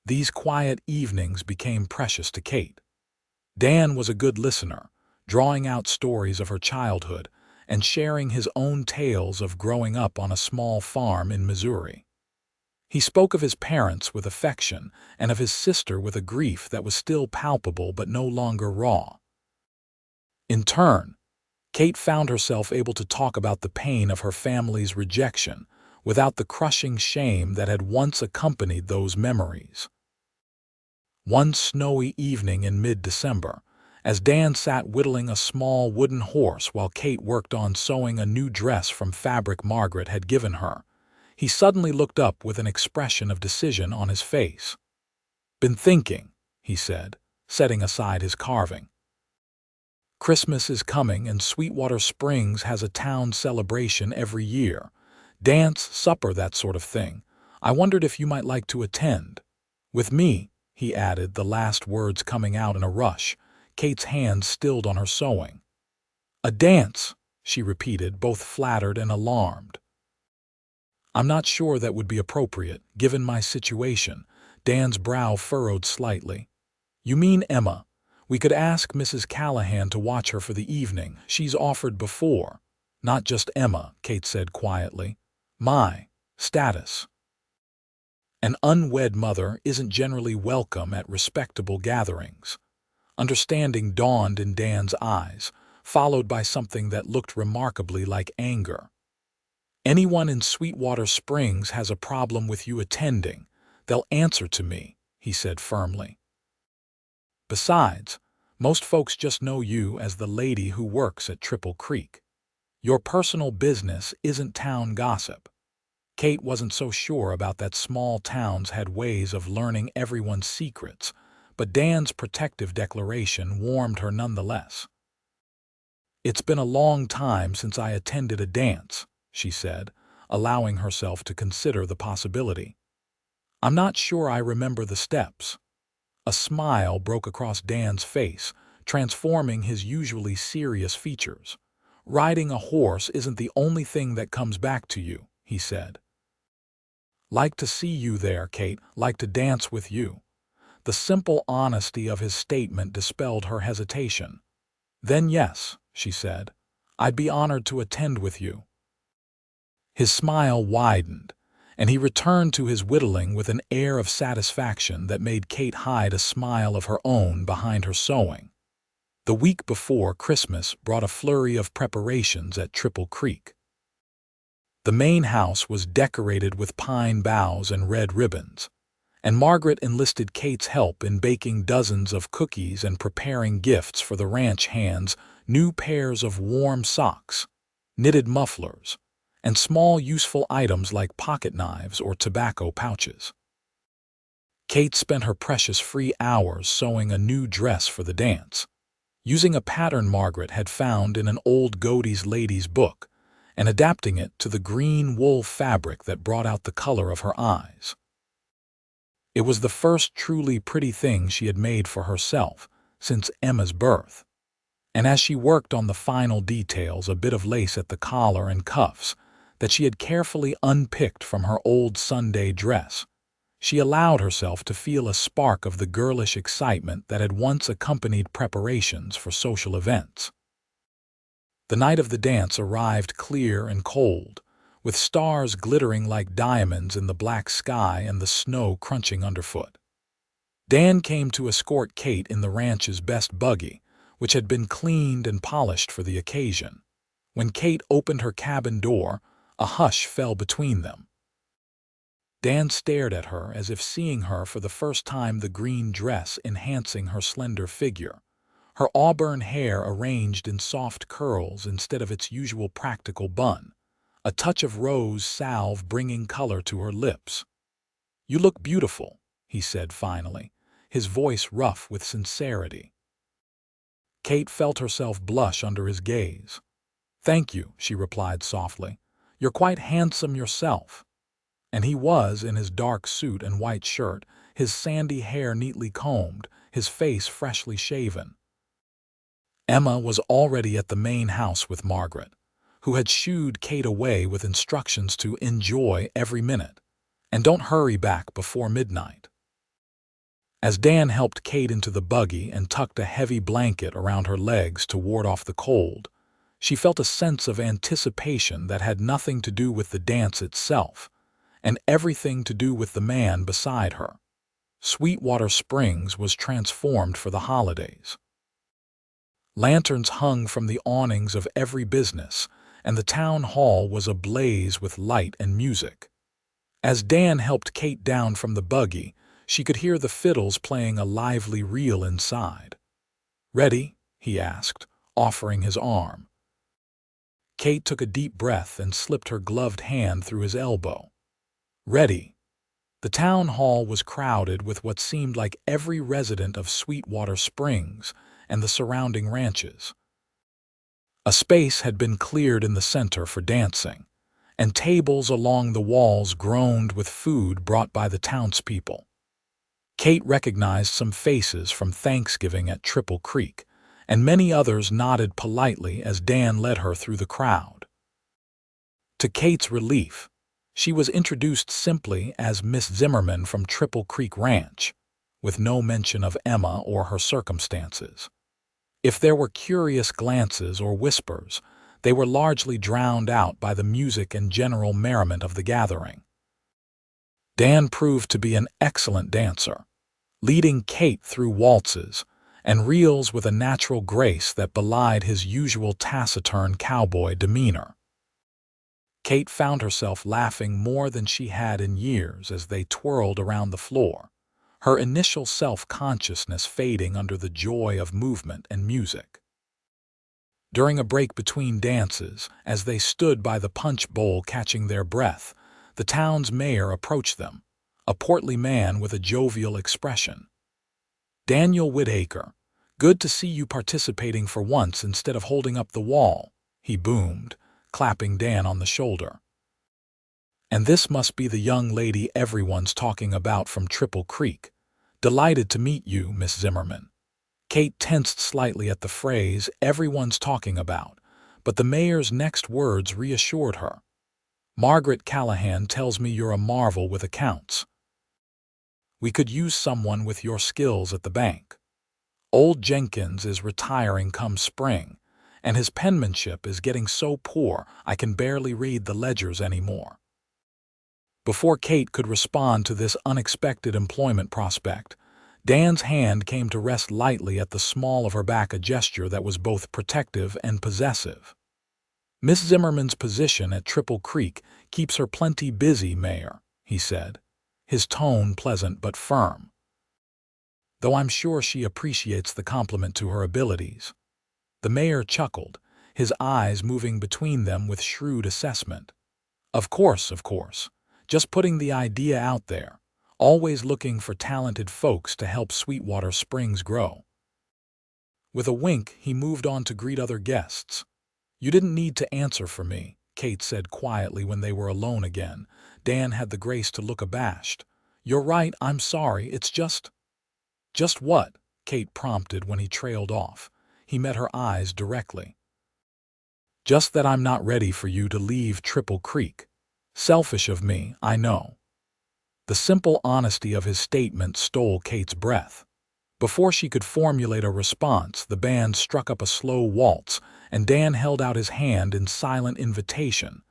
These quiet evenings became precious to Kate. Dan was a good listener, drawing out stories of her childhood and sharing his own tales of growing up on a small farm in Missouri. He spoke of his parents with affection and of his sister with a grief that was still palpable but no longer raw. In turn, Kate found herself able to talk about the pain of her family's rejection without the crushing shame that had once accompanied those memories. One snowy evening in mid-December, as Dan sat whittling a small wooden horse while Kate worked on sewing a new dress from fabric Margaret had given her, he suddenly looked up with an expression of decision on his face. "Been thinking," he said, setting aside his carving. "Christmas is coming and Sweetwater Springs has a town celebration every year. Dance, supper, that sort of thing. I wondered if you might like to attend. With me," he added, the last words coming out in a rush, Kate's hands stilled on her sewing. "A dance," she repeated, both flattered and alarmed. "I'm not sure that would be appropriate, given my situation." Dan's brow furrowed slightly. "You mean Emma? We could ask Mrs. Callahan to watch her for the evening. She's offered before." "Not just Emma," Kate said quietly. "My status. An unwed mother isn't generally welcome at respectable gatherings." Understanding dawned in Dan's eyes, followed by something that looked remarkably like anger. "Anyone in Sweetwater Springs has a problem with you attending, they'll answer to me," he said firmly. "Besides, most folks just know you as the lady who works at Triple Creek. Your personal business isn't town gossip." Kate wasn't so sure about that small towns had ways of learning everyone's secrets, but Dan's protective declaration warmed her nonetheless. "It's been a long time since I attended a dance," she said, allowing herself to consider the possibility. "I'm not sure I remember the steps." A smile broke across Dan's face, transforming his usually serious features. "Riding a horse isn't the only thing that comes back to you," he said. "Like to see you there, Kate, like to dance with you." The simple honesty of his statement dispelled her hesitation. "Then yes," she said, "I'd be honored to attend with you." His smile widened, and he returned to his whittling with an air of satisfaction that made Kate hide a smile of her own behind her sewing. The week before Christmas brought a flurry of preparations at Triple Creek. The main house was decorated with pine boughs and red ribbons, and Margaret enlisted Kate's help in baking dozens of cookies and preparing gifts for the ranch hands, new pairs of warm socks, knitted mufflers, and small useful items like pocket knives or tobacco pouches. Kate spent her precious free hours sewing a new dress for the dance, using a pattern Margaret had found in an old Godey's Ladies book and adapting it to the green wool fabric that brought out the color of her eyes. It was the first truly pretty thing she had made for herself since Emma's birth, and as she worked on the final details, a bit of lace at the collar and cuffs that she had carefully unpicked from her old Sunday dress, she allowed herself to feel a spark of the girlish excitement that had once accompanied preparations for social events. The night of the dance arrived clear and cold, with stars glittering like diamonds in the black sky and the snow crunching underfoot. Dan came to escort Kate in the ranch's best buggy, which had been cleaned and polished for the occasion. When Kate opened her cabin door, a hush fell between them. Dan stared at her as if seeing her for the first time, the green dress enhancing her slender figure, her auburn hair arranged in soft curls instead of its usual practical bun, a touch of rose salve bringing color to her lips. "You look beautiful," he said finally, his voice rough with sincerity. Kate felt herself blush under his gaze. "Thank you," she replied softly. "You're quite handsome yourself." And he was in his dark suit and white shirt, his sandy hair neatly combed, his face freshly shaven. Emma was already at the main house with Margaret, who had shooed Kate away with instructions to enjoy every minute, and don't hurry back before midnight. As Dan helped Kate into the buggy and tucked a heavy blanket around her legs to ward off the cold, she felt a sense of anticipation that had nothing to do with the dance itself, and everything to do with the man beside her. Sweetwater Springs was transformed for the holidays. Lanterns hung from the awnings of every business, and the town hall was ablaze with light and music. As Dan helped Kate down from the buggy, she could hear the fiddles playing a lively reel inside. "Ready?" he asked, offering his arm. Kate took a deep breath and slipped her gloved hand through his elbow. "Ready." The town hall was crowded with what seemed like every resident of Sweetwater Springs and the surrounding ranches. A space had been cleared in the center for dancing, and tables along the walls groaned with food brought by the townspeople. Kate recognized some faces from Thanksgiving at Triple Creek, and many others nodded politely as Dan led her through the crowd. To Kate's relief, she was introduced simply as Miss Zimmerman from Triple Creek Ranch, with no mention of Emma or her circumstances. If there were curious glances or whispers, they were largely drowned out by the music and general merriment of the gathering. Dan proved to be an excellent dancer, leading Kate through waltzes and reels with a natural grace that belied his usual taciturn cowboy demeanor. Kate found herself laughing more than she had in years as they twirled around the floor, her initial self-consciousness fading under the joy of movement and music. During a break between dances, as they stood by the punch bowl catching their breath, the town's mayor approached them, a portly man with a jovial expression. "Daniel Whitaker, good to see you participating for once instead of holding up the wall," he boomed, clapping Dan on the shoulder. "And this must be the young lady everyone's talking about from Triple Creek. Delighted to meet you, Miss Zimmerman." Kate tensed slightly at the phrase "everyone's talking about," but the mayor's next words reassured her. "Margaret Callahan tells me you're a marvel with accounts. We could use someone with your skills at the bank. Old Jenkins is retiring come spring, and his penmanship is getting so poor I can barely read the ledgers anymore." Before Kate could respond to this unexpected employment prospect, Dan's hand came to rest lightly at the small of her back, a gesture that was both protective and possessive. "Miss Zimmerman's position at Triple Creek keeps her plenty busy, Mayor," he said, his tone pleasant but firm. "Though I'm sure she appreciates the compliment to her abilities." The mayor chuckled, his eyes moving between them with shrewd assessment. Of course. Just putting the idea out there, always looking for talented folks to help Sweetwater Springs grow." With a wink, he moved on to greet other guests. "You didn't need to answer for me," Kate said quietly when they were alone again. Dan had the grace to look abashed. "You're right, I'm sorry, it's just—" "Just what?" Kate prompted when he trailed off. He met her eyes directly. "Just that I'm not ready for you to leave Triple Creek. Selfish of me, I know." The simple honesty of his statement stole Kate's breath. Before she could formulate a response, the band struck up a slow waltz, and Dan held out his hand in silent invitation.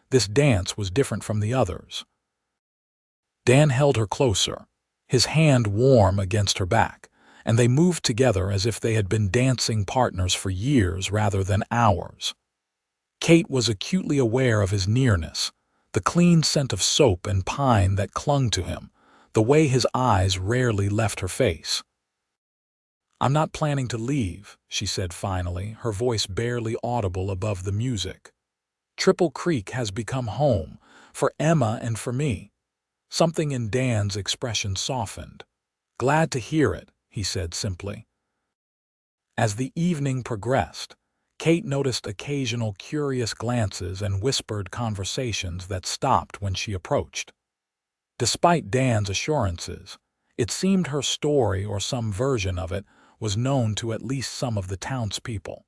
This dance was different from the others. Dan held her closer, his hand warm against her back, and they moved together as if they had been dancing partners for years rather than hours. Kate was acutely aware of his nearness, the clean scent of soap and pine that clung to him, the way his eyes rarely left her face. "I'm not planning to leave," she said finally, her voice barely audible above the music. "Triple Creek has become home, for Emma and for me." Something in Dan's expression softened. "Glad to hear it," he said simply. As the evening progressed, Kate noticed occasional curious glances and whispered conversations that stopped when she approached. Despite Dan's assurances, it seemed her story or some version of it was known to at least some of the townspeople.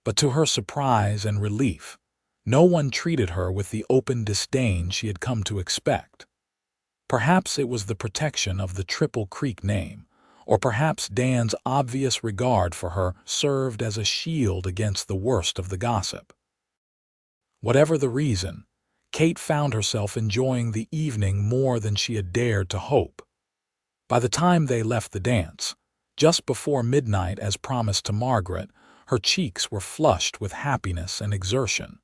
But to her surprise and relief, no one treated her with the open disdain she had come to expect. Perhaps it was the protection of the Triple Creek name, or perhaps Dan's obvious regard for her served as a shield against the worst of the gossip. Whatever the reason, Kate found herself enjoying the evening more than she had dared to hope. By the time they left the dance, just before midnight as promised to Margaret, her cheeks were flushed with happiness and exertion.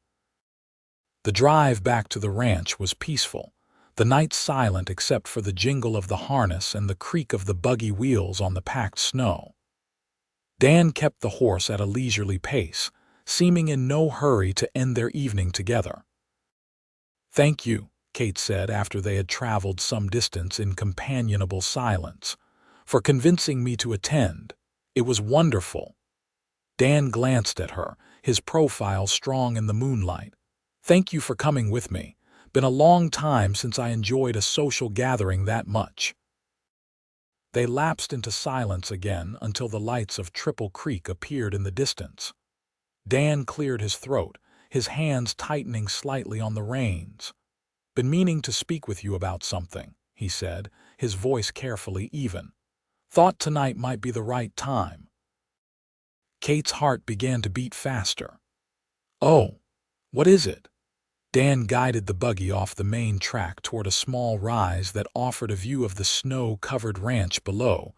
The drive back to the ranch was peaceful, the night silent except for the jingle of the harness and the creak of the buggy wheels on the packed snow. Dan kept the horse at a leisurely pace, seeming in no hurry to end their evening together. "Thank you," Kate said after they had traveled some distance in companionable silence, "for convincing me to attend. It was wonderful." Dan glanced at her, his profile strong in the moonlight. "Thank you for coming with me. Been a long time since I enjoyed a social gathering that much." They lapsed into silence again until the lights of Triple Creek appeared in the distance. Dan cleared his throat, his hands tightening slightly on the reins. "Been meaning to speak with you about something," he said, his voice carefully even. "Thought tonight might be the right time." Kate's heart began to beat faster. "Oh, what is it?" Dan guided the buggy off the main track toward a small rise that offered a view of the snow-covered ranch below,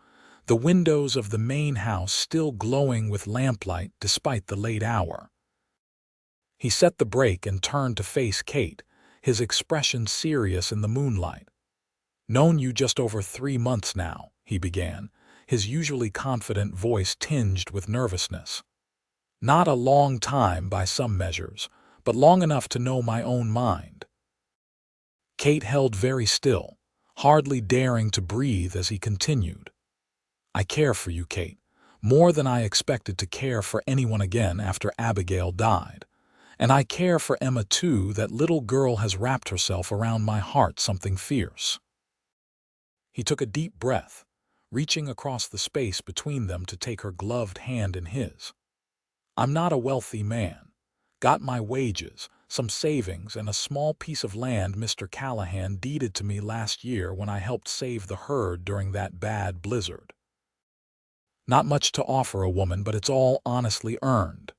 the windows of the main house still glowing with lamplight despite the late hour. He set the brake and turned to face Kate, his expression serious in the moonlight. "Known you just over 3 months now," he began, his usually confident voice tinged with nervousness. "Not a long time by some measures, but long enough to know my own mind." Kate held very still, hardly daring to breathe as he continued. "I care for you, Kate, more than I expected to care for anyone again after Abigail died. And I care for Emma too. That little girl has wrapped herself around my heart something fierce." He took a deep breath, reaching across the space between them to take her gloved hand in his. "I'm not a wealthy man. Got my wages, some savings, and a small piece of land Mr. Callahan deeded to me last year when I helped save the herd during that bad blizzard. Not much to offer a woman, but it's all honestly earned."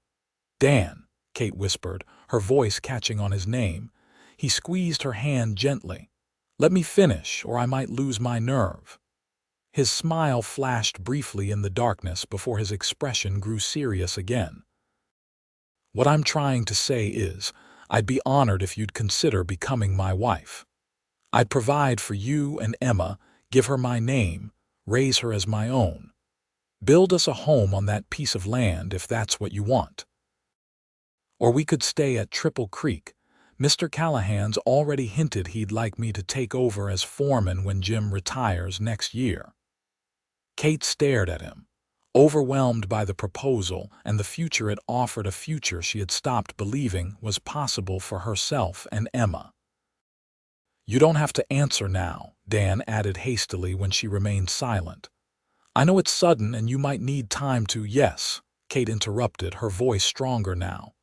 "Dan," Kate whispered, her voice catching on his name. He squeezed her hand gently. "Let me finish, or I might lose my nerve." His smile flashed briefly in the darkness before his expression grew serious again. "What I'm trying to say is, I'd be honored if you'd consider becoming my wife. I'd provide for you and Emma, give her my name, raise her as my own. Build us a home on that piece of land if that's what you want. Or we could stay at Triple Creek. Mr. Callahan's already hinted he'd like me to take over as foreman when Jim retires next year." Kate stared at him, overwhelmed by the proposal and the future it offered, a future she had stopped believing was possible for herself and Emma. "You don't have to answer now," Dan added hastily when she remained silent. "I know it's sudden and you might need time to—" "Yes," Kate interrupted, her voice stronger now.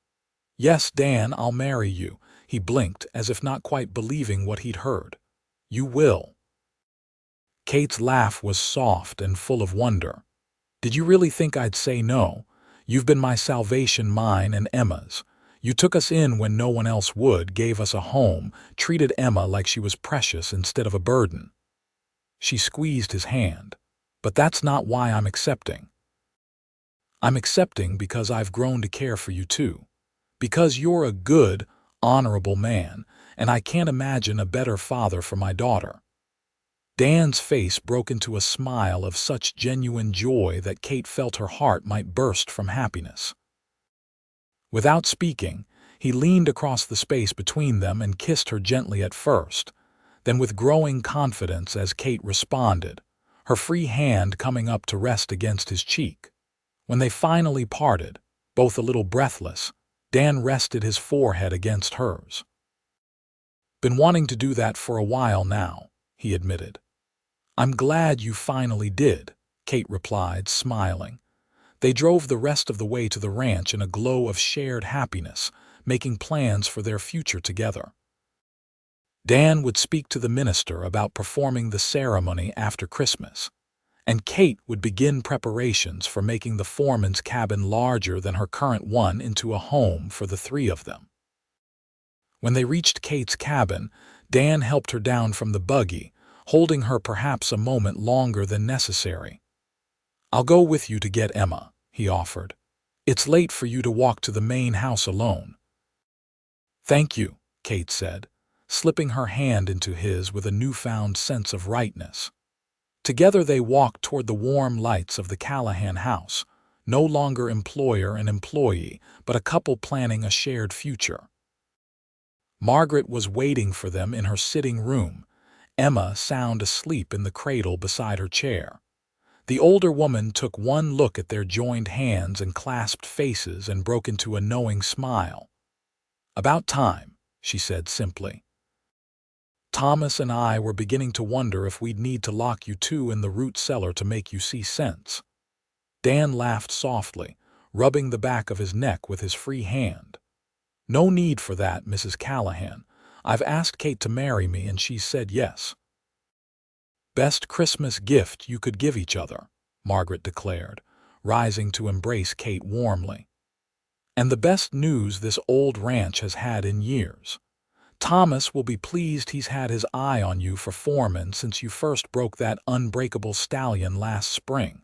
"Yes, Dan, I'll marry you." He blinked, as if not quite believing what he'd heard. "You will." Kate's laugh was soft and full of wonder. "Did you really think I'd say no? You've been my salvation, mine and Emma's. You took us in when no one else would, gave us a home, treated Emma like she was precious instead of a burden." She squeezed his hand. "But that's not why I'm accepting. I'm accepting because I've grown to care for you too. Because you're a good, honorable man, and I can't imagine a better father for my daughter." Dan's face broke into a smile of such genuine joy that Kate felt her heart might burst from happiness. Without speaking, he leaned across the space between them and kissed her gently at first, then with growing confidence as Kate responded, her free hand coming up to rest against his cheek. When they finally parted, Both a little breathless, Dan rested his forehead against hers. "Been wanting to do that for a while now," he admitted. "I'm glad you finally did," Kate replied, smiling. They drove the rest of the way to the ranch in a glow of shared happiness, making plans for their future together. Dan would speak to the minister about performing the ceremony after Christmas, and Kate would begin preparations for making the foreman's cabin larger than her current one into a home for the three of them. When they reached Kate's cabin, Dan helped her down from the buggy, holding her perhaps a moment longer than necessary. "I'll go with you to get Emma," he offered. "It's late for you to walk to the main house alone." "Thank you," Kate said, slipping her hand into his with a newfound sense of rightness. Together they walked toward the warm lights of the Callahan house, no longer employer and employee, but a couple planning a shared future. Margaret was waiting for them in her sitting room, Emma sound asleep in the cradle beside her chair. The older woman took one look at their joined hands and clasped faces and broke into a knowing smile. "About time," she said simply. "Thomas and I were beginning to wonder if we'd need to lock you two in the root cellar to make you see sense." Dan laughed softly, rubbing the back of his neck with his free hand. "No need for that, Mrs. Callahan. I've asked Kate to marry me and she said yes." "Best Christmas gift you could give each other," Margaret declared, rising to embrace Kate warmly. "And the best news this old ranch has had in years. Thomas will be pleased he's had his eye on you for foreman since you first broke that unbreakable stallion last spring."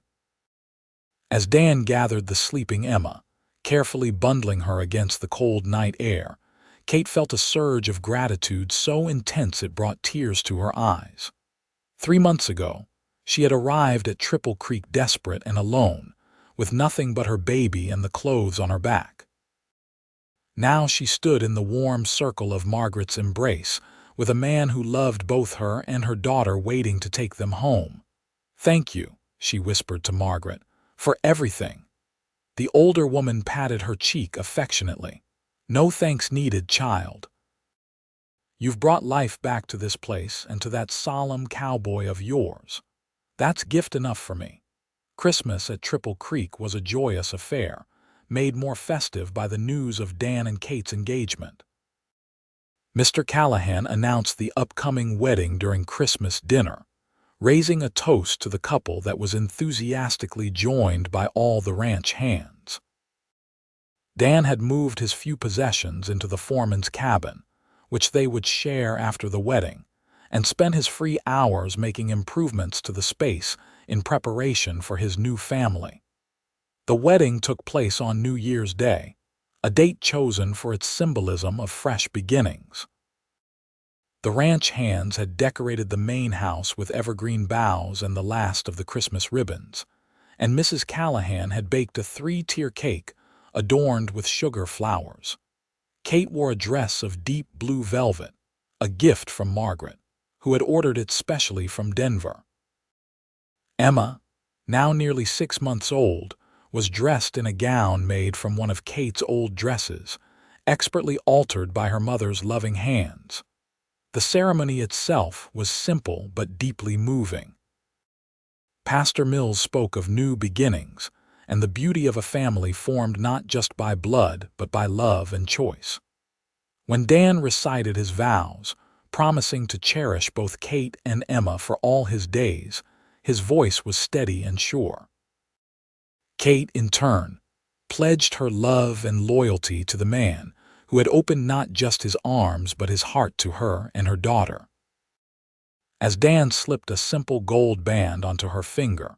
As Dan gathered the sleeping Emma, carefully bundling her against the cold night air, Kate felt a surge of gratitude so intense it brought tears to her eyes. 3 months ago, she had arrived at Triple Creek desperate and alone, with nothing but her baby and the clothes on her back. Now she stood in the warm circle of Margaret's embrace, with a man who loved both her and her daughter waiting to take them home. "Thank you," she whispered to Margaret, "for everything." The older woman patted her cheek affectionately. "No thanks needed, child. You've brought life back to this place and to that solemn cowboy of yours. That's gift enough for me." Christmas at Triple Creek was a joyous affair, made more festive by the news of Dan and Kate's engagement. Mr. Callahan announced the upcoming wedding during Christmas dinner, raising a toast to the couple that was enthusiastically joined by all the ranch hands. Dan had moved his few possessions into the foreman's cabin, which they would share after the wedding, and spent his free hours making improvements to the space in preparation for his new family. The wedding took place on New Year's Day, a date chosen for its symbolism of fresh beginnings. The ranch hands had decorated the main house with evergreen boughs and the last of the Christmas ribbons, and Mrs. Callahan had baked a 3-tier cake adorned with sugar flowers. Kate wore a dress of deep blue velvet, a gift from Margaret, who had ordered it specially from Denver. Emma, now nearly 6 months old, was dressed in a gown made from one of Kate's old dresses, expertly altered by her mother's loving hands. The ceremony itself was simple but deeply moving. Pastor Mills spoke of new beginnings and the beauty of a family formed not just by blood but by love and choice. When Dan recited his vows, promising to cherish both Kate and Emma for all his days, his voice was steady and sure. Kate, in turn, pledged her love and loyalty to the man who had opened not just his arms but his heart to her and her daughter. As Dan slipped a simple gold band onto her finger,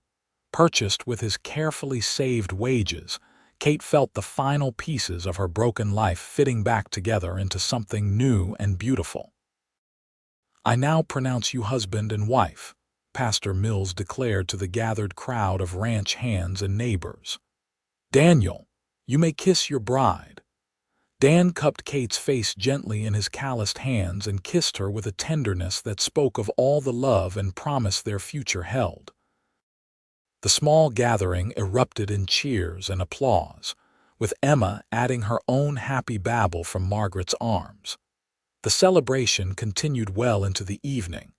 purchased with his carefully saved wages, Kate felt the final pieces of her broken life fitting back together into something new and beautiful. "I now pronounce you husband and wife," Pastor Mills declared to the gathered crowd of ranch hands and neighbors. "Daniel, you may kiss your bride." Dan cupped Kate's face gently in his calloused hands and kissed her with a tenderness that spoke of all the love and promise their future held. The small gathering erupted in cheers and applause, with Emma adding her own happy babble from Margaret's arms. The celebration continued well into the evening,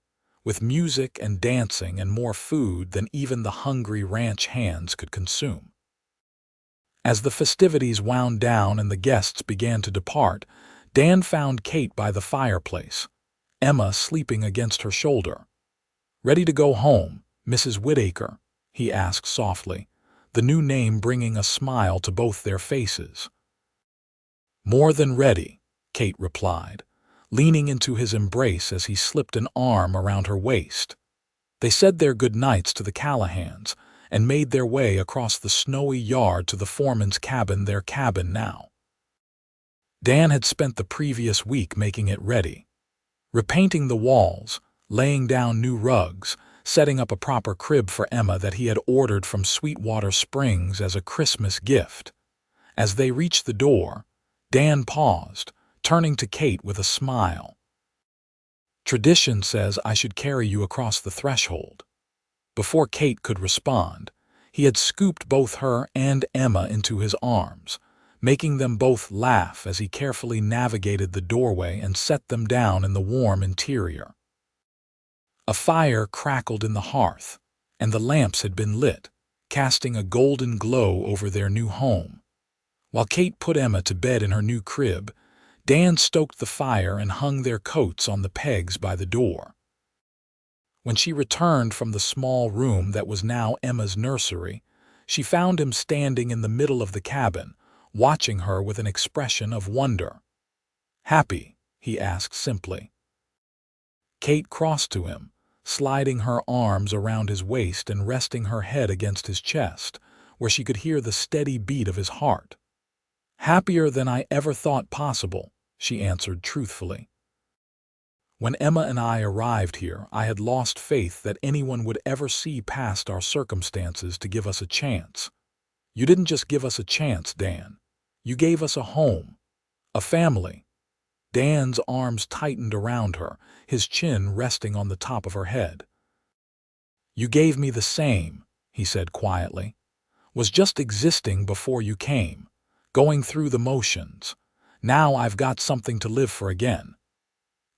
with music and dancing and more food than even the hungry ranch hands could consume. As the festivities wound down and the guests began to depart, Dan found Kate by the fireplace, Emma sleeping against her shoulder. "Ready to go home, Mrs. Whitaker?" he asked softly, the new name bringing a smile to both their faces. "More than ready," Kate replied, leaning into his embrace as he slipped an arm around her waist. They said their good nights to the Callahans and made their way across the snowy yard to the foreman's cabin, their cabin now. Dan had spent the previous week making it ready, repainting the walls, laying down new rugs, setting up a proper crib for Emma that he had ordered from Sweetwater Springs as a Christmas gift. As they reached the door, Dan paused, turning to Kate with a smile. "Tradition says I should carry you across the threshold." Before Kate could respond, he had scooped both her and Emma into his arms, making them both laugh as he carefully navigated the doorway and set them down in the warm interior. A fire crackled in the hearth, and the lamps had been lit, casting a golden glow over their new home. While Kate put Emma to bed in her new crib, Dan stoked the fire and hung their coats on the pegs by the door. When she returned from the small room that was now Emma's nursery, she found him standing in the middle of the cabin, watching her with an expression of wonder. "Happy?" he asked simply. Kate crossed to him, sliding her arms around his waist and resting her head against his chest, where she could hear the steady beat of his heart. "Happier than I ever thought possible," she answered truthfully. "When Emma and I arrived here, I had lost faith that anyone would ever see past our circumstances to give us a chance. You didn't just give us a chance, Dan. You gave us a home, a family." Dan's arms tightened around her, his chin resting on the top of her head. "You gave me the same," he said quietly. "Was just existing before you came, going through the motions. Now I've got something to live for again."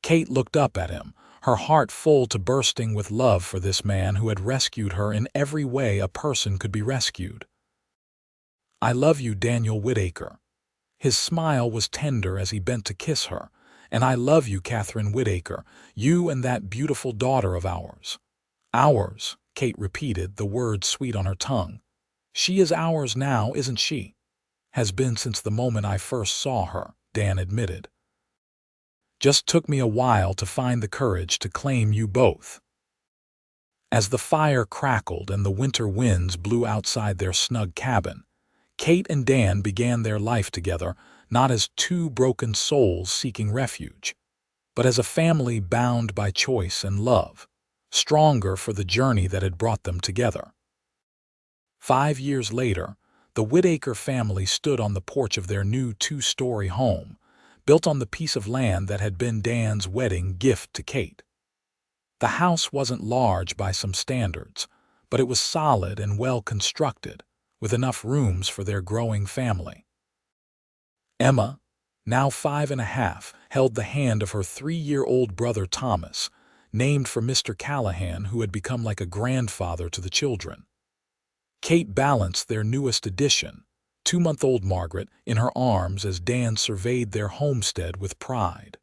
Kate looked up at him, her heart full to bursting with love for this man who had rescued her in every way a person could be rescued. "I love you, Daniel Whitaker." His smile was tender as he bent to kiss her. "And I love you, Katherine Whitaker, you and that beautiful daughter of ours." "Ours," Kate repeated, the word sweet on her tongue. "She is ours now, isn't she?" "Has been since the moment I first saw her," Dan admitted. "Just took me a while to find the courage to claim you both." As the fire crackled and the winter winds blew outside their snug cabin, Kate and Dan began their life together, not as two broken souls seeking refuge, but as a family bound by choice and love, stronger for the journey that had brought them together. 5 years later, the Whitaker family stood on the porch of their new 2-story home, built on the piece of land that had been Dan's wedding gift to Kate. The house wasn't large by some standards, but it was solid and well constructed, with enough rooms for their growing family. Emma, now 5.5, held the hand of her 3-year-old brother Thomas, named for Mr. Callahan, who had become like a grandfather to the children. Kate balanced their newest addition, 2-month-old Margaret, in her arms as Dan surveyed their homestead with pride.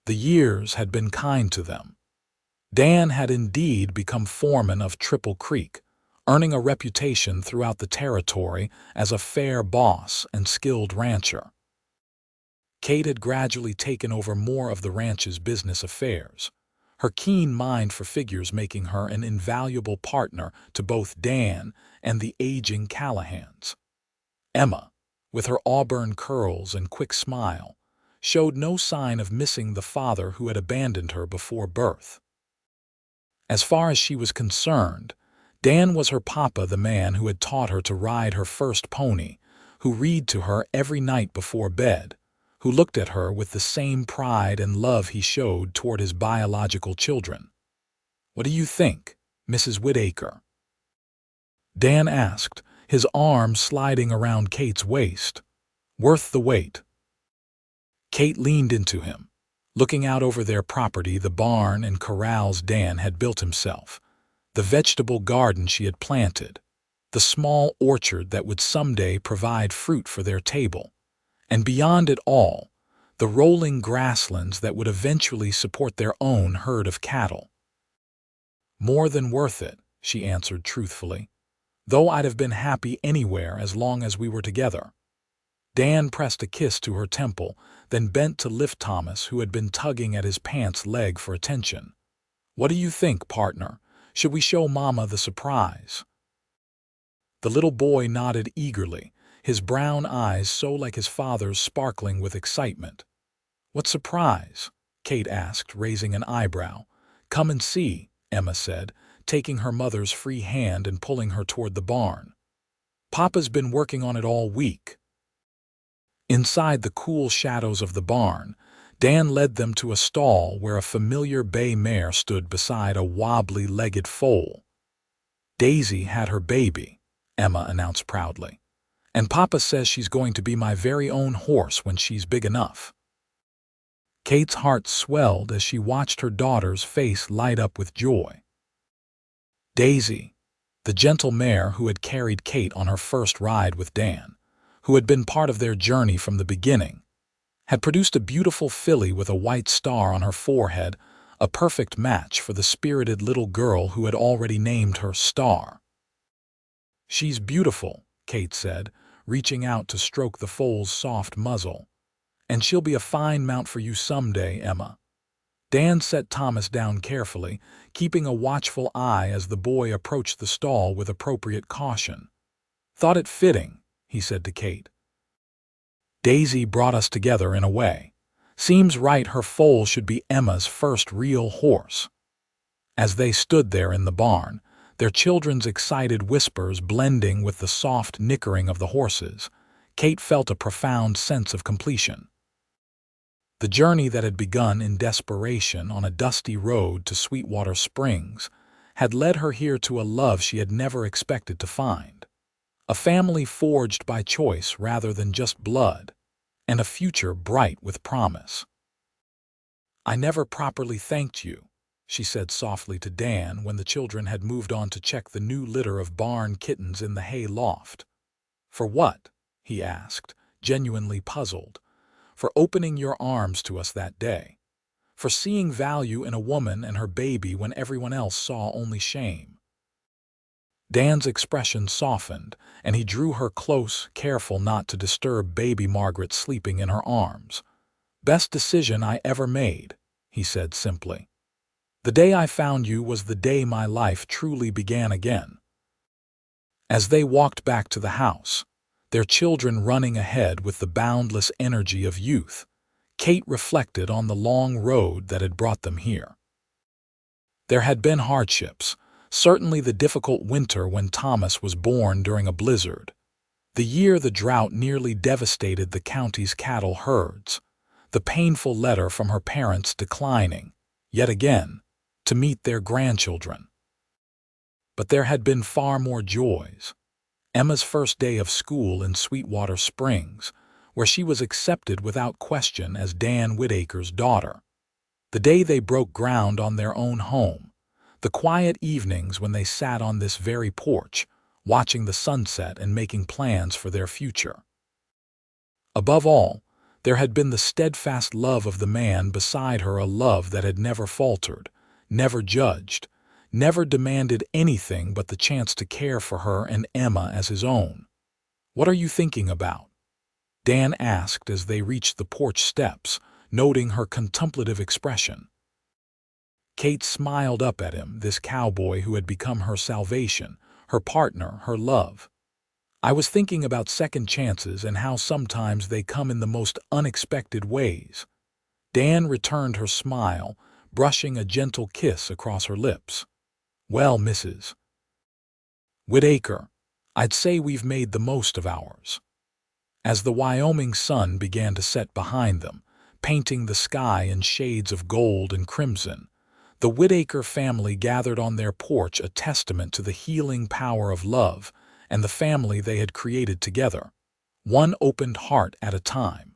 The years had been kind to them. Dan had indeed become foreman of Triple Creek, earning a reputation throughout the territory as a fair boss and skilled rancher. Kate had gradually taken over more of the ranch's business affairs, her keen mind for figures making her an invaluable partner to both Dan and the aging Callahans. Emma, with her auburn curls and quick smile, showed no sign of missing the father who had abandoned her before birth. As far as she was concerned, Dan was her papa, the man who had taught her to ride her first pony, who read to her every night before bed, who looked at her with the same pride and love he showed toward his biological children. "What do you think, Mrs. Whitaker?" Dan asked, his arm sliding around Kate's waist. "Worth the wait." Kate leaned into him, looking out over their property, the barn and corrals Dan had built himself, the vegetable garden she had planted, the small orchard that would someday provide fruit for their table, and beyond it all, the rolling grasslands that would eventually support their own herd of cattle. "More than worth it," she answered truthfully, "though I'd have been happy anywhere as long as we were together." Dan pressed a kiss to her temple, then bent to lift Thomas, who had been tugging at his pants leg for attention. "What do you think, partner? Should we show Mama the surprise?" The little boy nodded eagerly, his brown eyes so like his father's, sparkling with excitement. "What surprise?" Kate asked, raising an eyebrow. "Come and see," Emma said, taking her mother's free hand and pulling her toward the barn. "Papa's been working on it all week." Inside the cool shadows of the barn, Dan led them to a stall where a familiar bay mare stood beside a wobbly-legged foal. "Daisy had her baby," Emma announced proudly, "and Papa says she's going to be my very own horse when she's big enough." Kate's heart swelled as she watched her daughter's face light up with joy. Daisy, the gentle mare who had carried Kate on her first ride with Dan, who had been part of their journey from the beginning, had produced a beautiful filly with a white star on her forehead, a perfect match for the spirited little girl who had already named her Star. "She's beautiful," Kate said, reaching out to stroke the foal's soft muzzle. "And she'll be a fine mount for you someday, Emma." Dan set Thomas down carefully, keeping a watchful eye as the boy approached the stall with appropriate caution. "Thought it fitting," he said to Kate. "Daisy brought us together in a way. Seems right her foal should be Emma's first real horse." As they stood there in the barn, their children's excited whispers blending with the soft nickering of the horses, Kate felt a profound sense of completion. The journey that had begun in desperation on a dusty road to Sweetwater Springs had led her here to a love she had never expected to find. A family forged by choice rather than just blood, and a future bright with promise. "I never properly thanked you," she said softly to Dan when the children had moved on to check the new litter of barn kittens in the hay loft. "For what?" he asked, genuinely puzzled. "For opening your arms to us that day. For seeing value in a woman and her baby when everyone else saw only shame." Dan's expression softened, and he drew her close, careful not to disturb baby Margaret sleeping in her arms. "Best decision I ever made," he said simply. "The day I found you was the day my life truly began again." As they walked back to the house, their children running ahead with the boundless energy of youth, Kate reflected on the long road that had brought them here. There had been hardships, certainly the difficult winter when Thomas was born during a blizzard, the year the drought nearly devastated the county's cattle herds, the painful letter from her parents declining, yet again, to meet their grandchildren. But there had been far more joys. Emma's first day of school in Sweetwater Springs, where she was accepted without question as Dan Whitaker's daughter. The day they broke ground on their own home. The quiet evenings when they sat on this very porch, watching the sunset and making plans for their future. Above all, there had been the steadfast love of the man beside her, a love that had never faltered, never judged, never demanded anything but the chance to care for her and Emma as his own. "What are you thinking about?" Dan asked as they reached the porch steps, noting her contemplative expression. Kate smiled up at him, this cowboy who had become her salvation, her partner, her love. "I was thinking about second chances and how sometimes they come in the most unexpected ways." Dan returned her smile, brushing a gentle kiss across her lips. "Well, Mrs. Whitaker, I'd say we've made the most of ours." As the Wyoming sun began to set behind them, painting the sky in shades of gold and crimson, the Whitaker family gathered on their porch, a testament to the healing power of love and the family they had created together, one opened heart at a time.